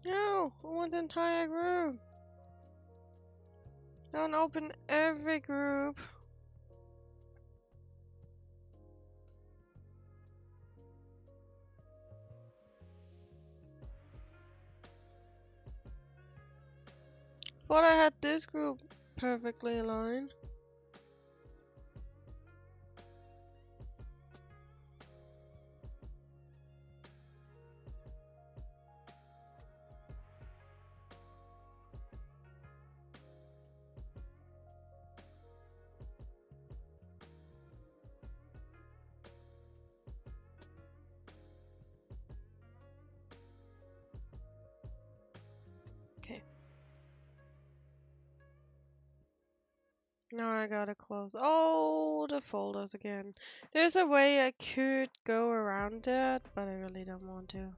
No, I want the entire group. Don't open every group. Thought I had this group perfectly aligned. Okay. Now I gotta close all the folders again. There's a way I could go around that, but I really don't want to.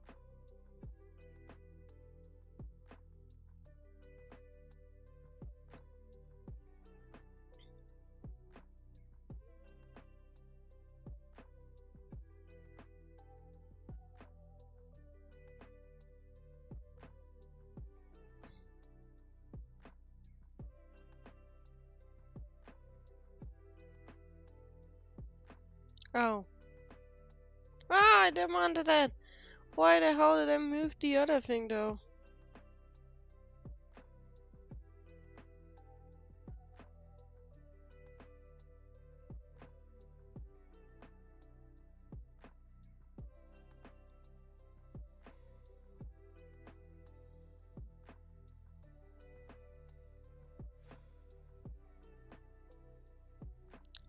Oh. Ah, I didn't want that. Why the hell did I move the other thing though?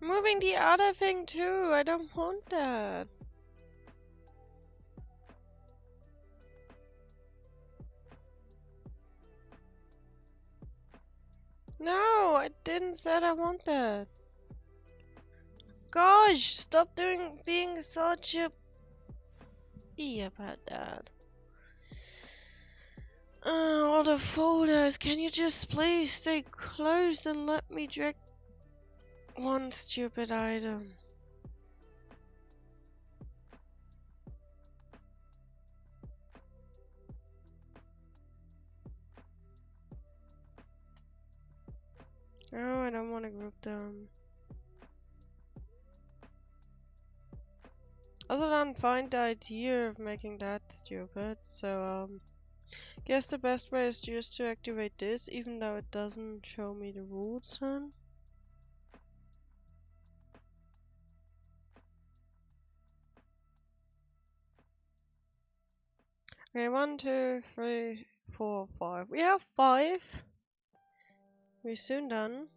Moving the other thing too. I don't want that. No, I didn't said I want that. Gosh, stop being such a bee about that. All the folders. Can you just please stay close and let me drag one stupid item? No, I don't want to group them. Also don't find the idea of making that stupid, so guess the best way is just to activate this, even though it doesn't show me the rules then. Okay, 1, 2, 3, 4, 5. We have 5. We're soon done.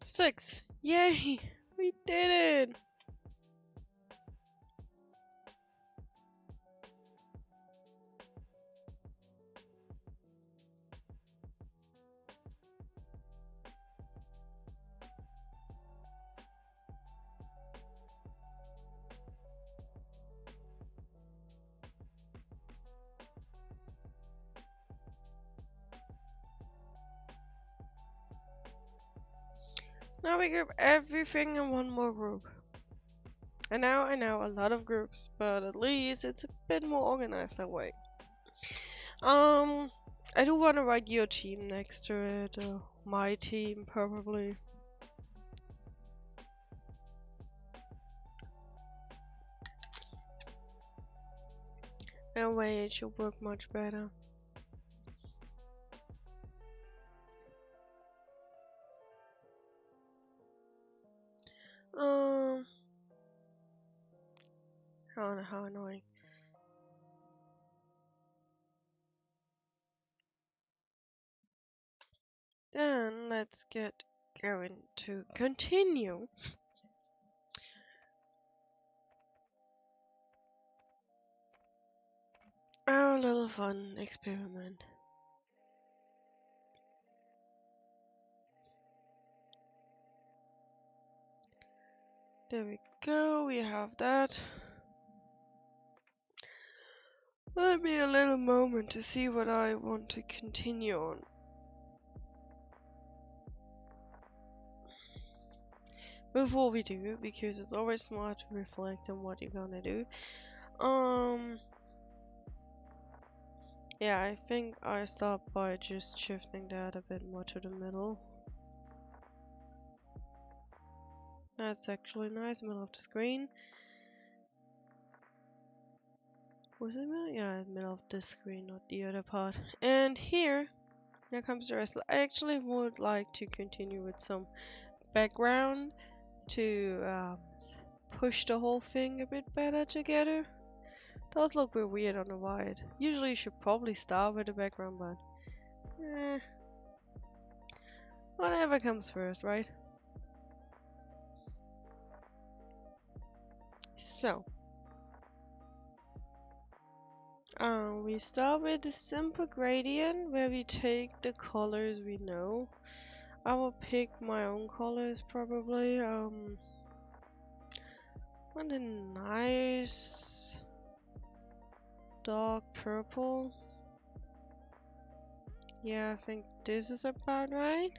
Six! Yay! We did it! Now we group everything in one more group. I know, a lot of groups, but at least it's a bit more organized that way. I do want to write your team next to it, or my team probably. That way it should work much better. How annoying. Then let's get going to continue. Our little fun experiment. There we go, we have that. Let me a little moment to see what I want to continue on. Before we do, because it's always smart to reflect on what you're gonna do. Yeah, I think I start by just shifting that a bit more to the middle. That's actually nice, middle of the screen. Was it middle? Yeah, middle of the screen, not the other part. And here comes the rest. I actually would like to continue with some background to push the whole thing a bit better together. Does look a bit weird on the wide. Usually you should probably start with the background, but whatever comes first, right? So we start with the simple gradient where we take the colors we know. I will pick my own colors probably. Want a nice dark purple. Yeah, I think this is about right.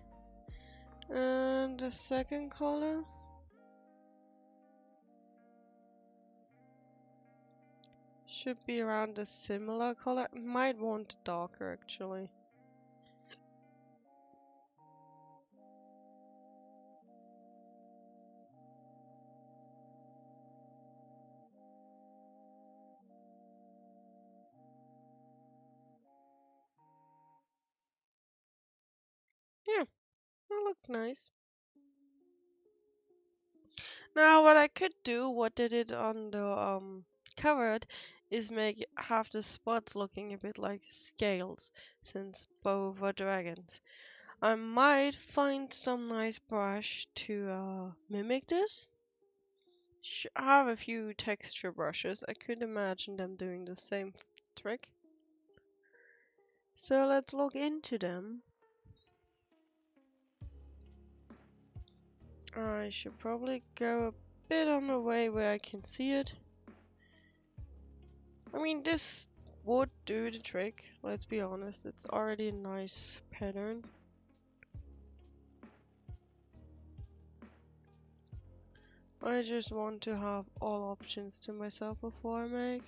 And the second color should be around a similar color. Might want darker actually. Yeah, that looks nice. Now what I could do, what did it on the covered, is make half the spots looking a bit like scales, since both are dragons. I might find some nice brush to mimic this. I have a few texture brushes. I could imagine them doing the same trick. So let's look into them. I should probably go a bit on the way where I can see it. I mean, this would do the trick, let's be honest. It's already a nice pattern. I just want to have all options to myself before I make.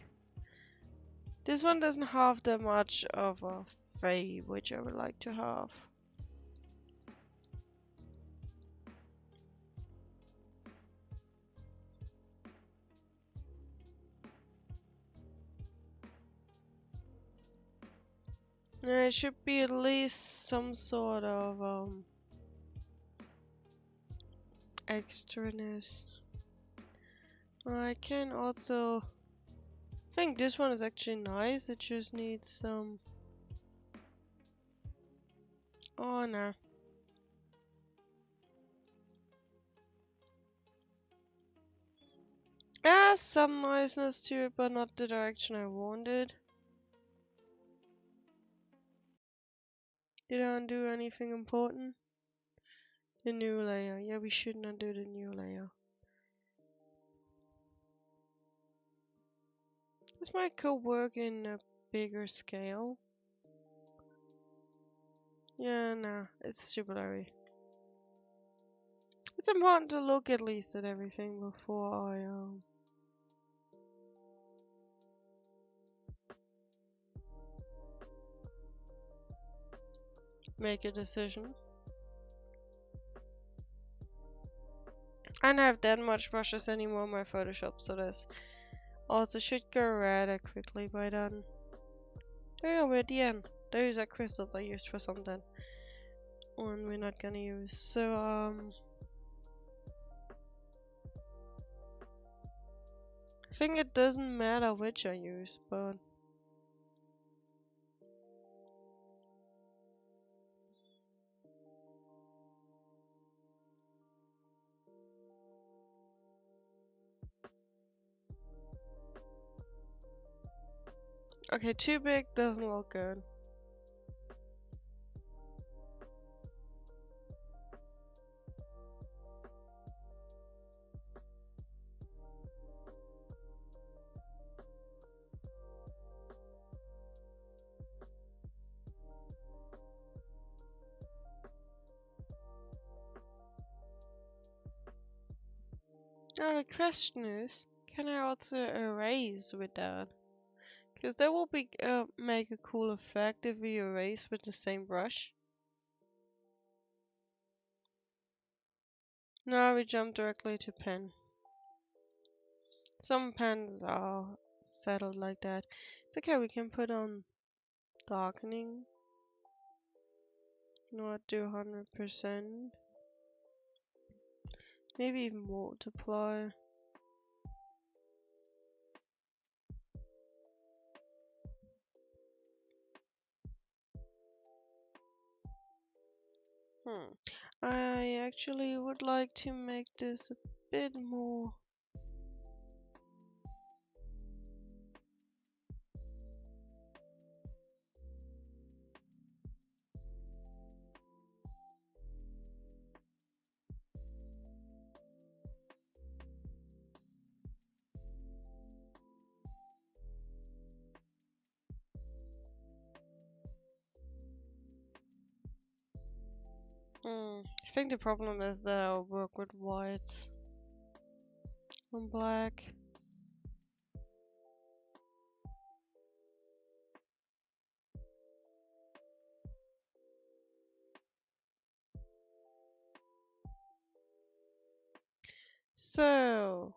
This one doesn't have that much of a fade, which I would like to have. It should be at least some sort of extraness. I can also think this one is actually nice. It just needs some. Oh no. It has some niceness to it, but not the direction I wanted. Did I undo anything important? The new layer. Yeah, we shouldn't undo the new layer. This might could work in a bigger scale. Yeah, nah, it's too blurry. It's important to look at least at everything before I make a decision. I don't have that much brushes anymore in my Photoshop, so this also should go rather quickly by then. There we go, we're at the end. Those are crystals I used for something. One we're not gonna use. So, I think it doesn't matter which I use, but okay, too big doesn't look good. Now the question is, can I also erase with that? Because that will be make a cool effect if we erase with the same brush. Now we jump directly to pen. Some pens are settled like that. It's okay, we can put on darkening. Not do 100%. Maybe even multiply. I actually would like to make this a bit more. I think the problem is that I'll work with whites and black. So,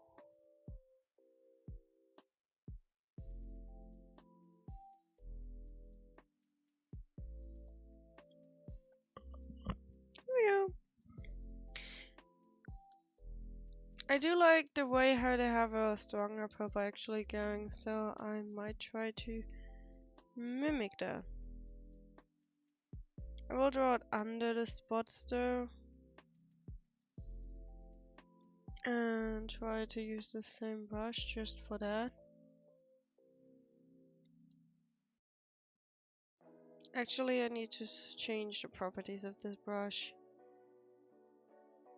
yeah. I do like the way how they have a stronger purple actually going, so I might try to mimic that. I will draw it under the spots though. And try to use the same brush just for that. Actually, I need to change the properties of this brush.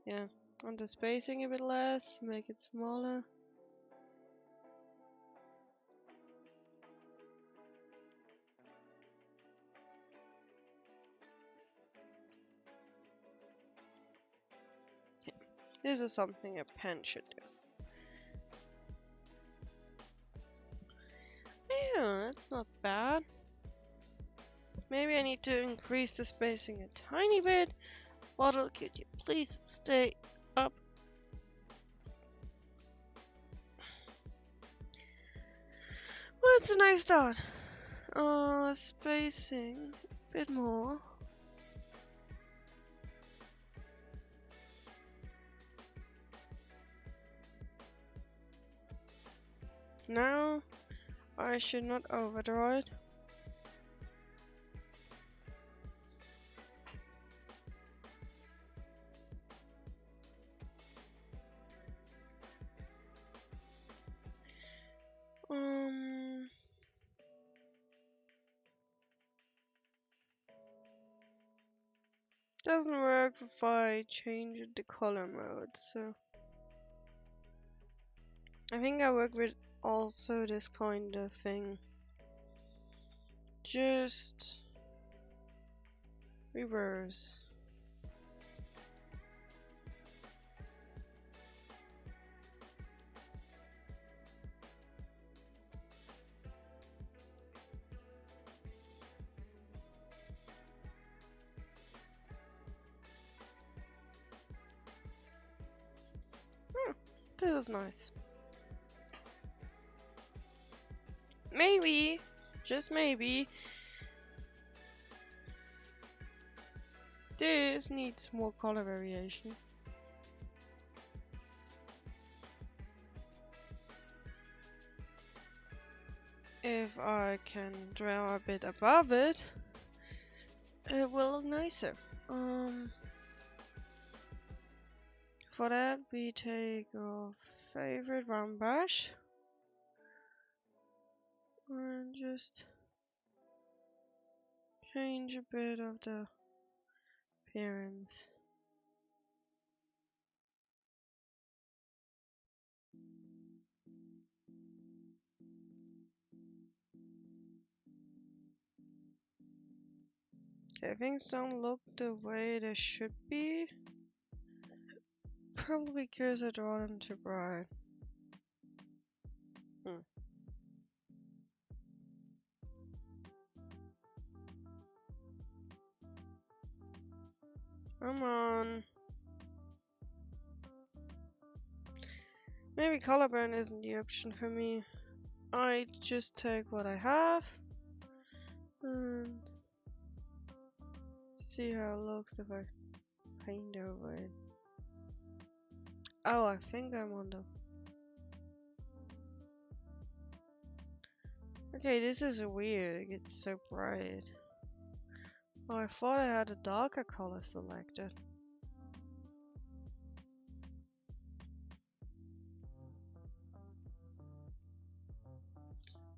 Yeah, on the spacing a bit less, make it smaller. This is something a pen should do. Yeah, that's not bad. Maybe I need to increase the spacing a tiny bit. Bottle, could you please stay up? Well, it's a nice start. Spacing a bit more. Now, I should not overdraw it. Doesn't work if I change the color mode, so I think I work with also this kind of thing. Just reverse. This is nice. Maybe, just maybe, this needs more color variation. If I can draw a bit above it, it will look nicer. For that we take our favorite round brush and just change a bit of the appearance. Okay, things don't look the way they should be. Probably because I draw them too bright. Come on. Maybe color burn isn't the option for me. I just take what I have and see how it looks if I paint over it. Oh, I think I'm on the... Okay, this is weird. It gets so bright. Oh, I thought I had a darker color selected.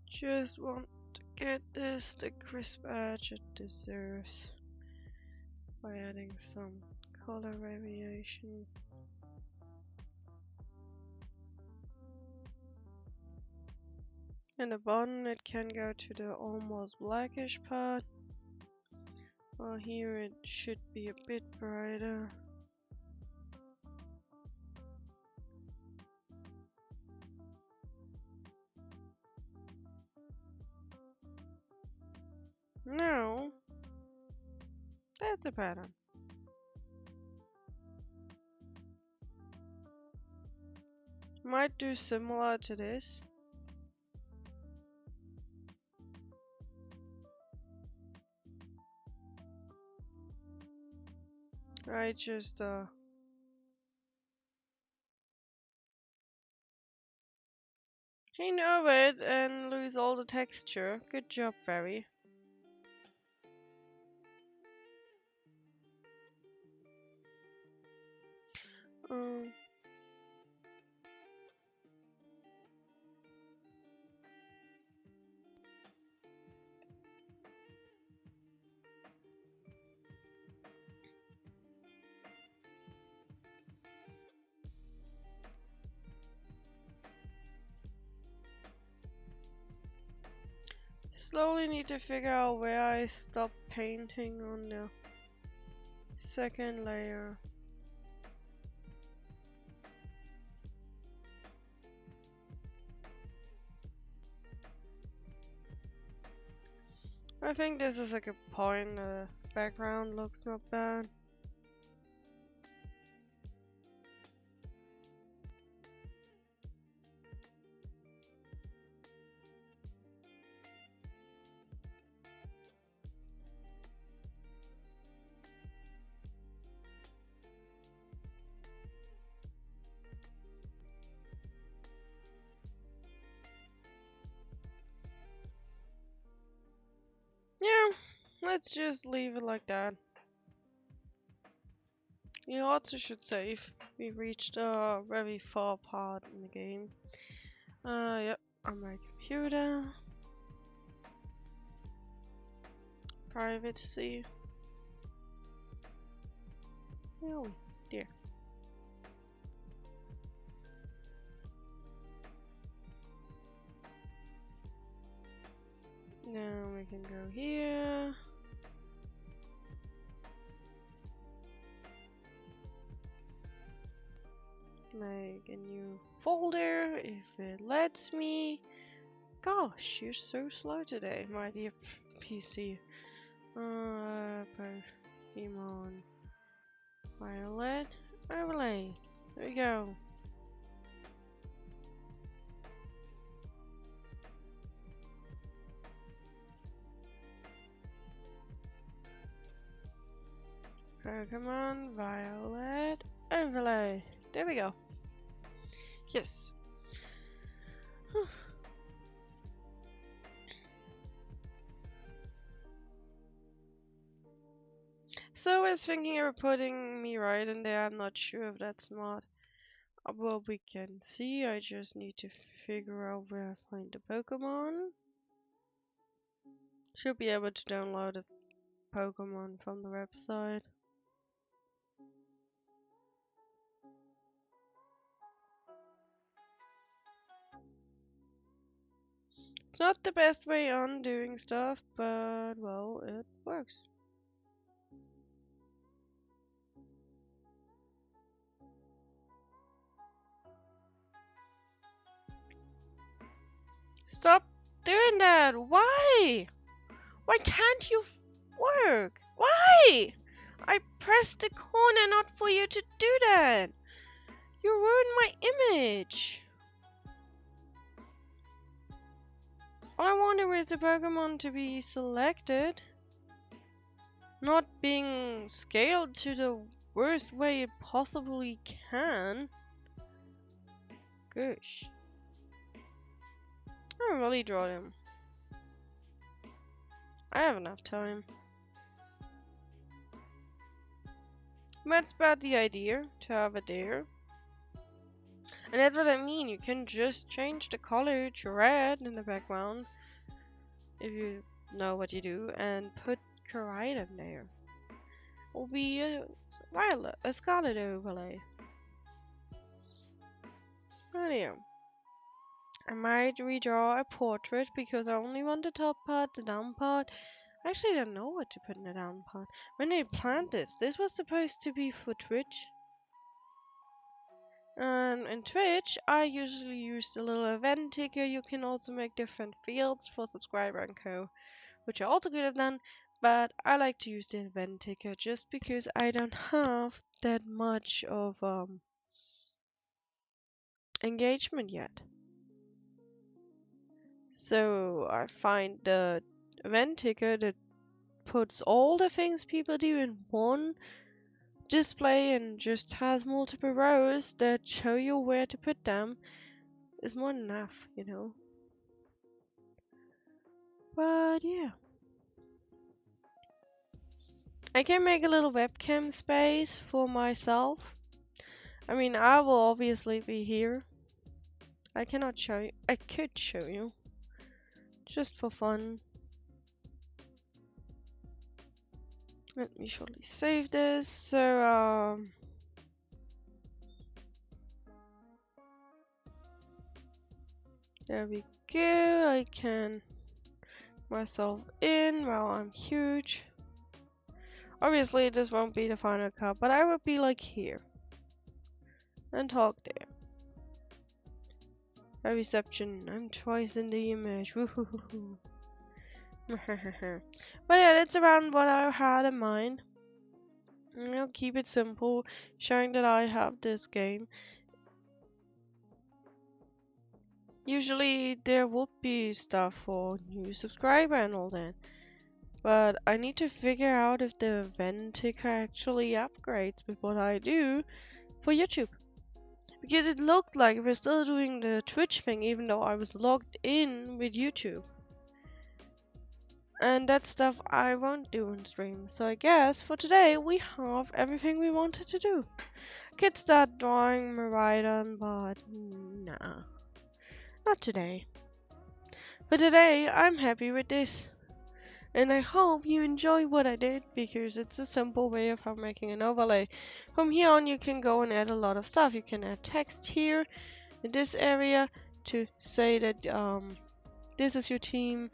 Just want to get this the crisp edge it deserves by adding some color variation. In the bottom it can go to the almost blackish part, while here it should be a bit brighter. Now, that's a pattern. Might do similar to this. I just paint over it and lose all the texture. Good job, Barry. Slowly need to figure out where I stop painting on the second layer. I think this is a good point. The background looks not bad. Yeah, let's just leave it like that. We also should save. We reached a very far part in the game. Yep, on my computer. Privacy. Oh dear. Now we can go here. Make a new folder if it lets me. Gosh, you're so slow today, my dear PC. Pokemon Violet overlay. There we go. Pokemon Violet overlay. There we go. Yes. So I was thinking of putting me right in there. I'm not sure if that's smart. Well, we can see. I just need to figure out where I find the Pokemon. Should be able to download a Pokemon from the website. It's not the best way on doing stuff, but well, it works. Stop doing that! Why? Why can't you work? Why? I pressed the corner not for you to do that. You ruined my image. All I wanted was the Pokemon to be selected, not being scaled to the worst way it possibly can. Gosh. I really draw them. I have enough time. That's about the idea, to have it there. And that's what I mean, you can just change the color to red in the background, if you know what you do, and put Koraidon there. Or be a Scarlet overlay. Oh dear. I might redraw a portrait because I only want the top part, the down part. I actually don't know what to put in the down part. When I planned this was supposed to be for Twitch. And in Twitch, I usually use the little event ticker. You can also make different fields for subscriber and co, which I also could have done. But I like to use the event ticker just because I don't have that much of engagement yet. So I find the event ticker that puts all the things people do in one display and just has multiple rows that show you where to put them is more than enough, you know. But yeah. I can make a little webcam space for myself. I mean, I will obviously be here. I cannot show you. I could show you. Just for fun. Let me shortly save this. So, there we go. I can myself in while I'm huge. Obviously, this won't be the final cut, but I will be like here and talk there. A reception. I'm twice in the image. Woohoo! But yeah, that's around what I had in mind. I'll keep it simple, showing that I have this game. Usually there would be stuff for new subscriber and all that. But I need to figure out if the event ticker actually upgrades with what I do for YouTube. Because it looked like we're still doing the Twitch thing even though I was logged in with YouTube. And that stuff I won't do on stream. So I guess for today we have everything we wanted to do. Could start drawing Miraidon, but nah, not today. But today I'm happy with this. And I hope you enjoy what I did because it's a simple way of how making an overlay. From here on you can go and add a lot of stuff. You can add text here in this area to say that this is your team.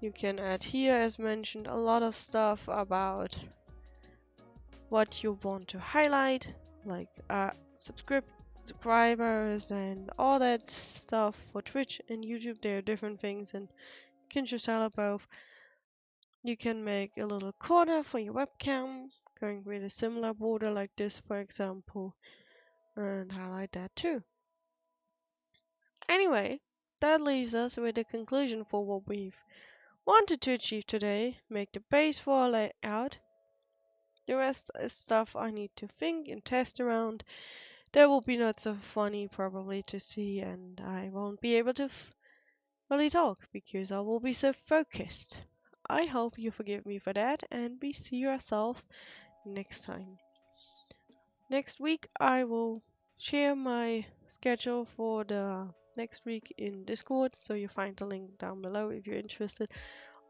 You can add here, as mentioned, a lot of stuff about what you want to highlight, like subscribers and all that stuff. For Twitch and YouTube there are different things and you can just tell both. You can make a little corner for your webcam, going with a similar border like this for example, and highlight that too. Anyway, that leaves us with the conclusion for what we've wanted to achieve today. Make the base for our layout. The rest is stuff I need to think and test around. That will be not so funny probably to see, and I won't be able to really talk because I will be so focused. I hope you forgive me for that, and we see ourselves next time. Next week I will share my schedule for the next week in Discord, so you find the link down below if you're interested.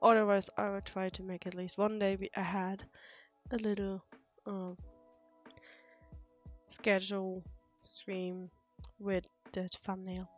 Otherwise I will try to make at least one day ahead a little schedule stream with the thumbnail.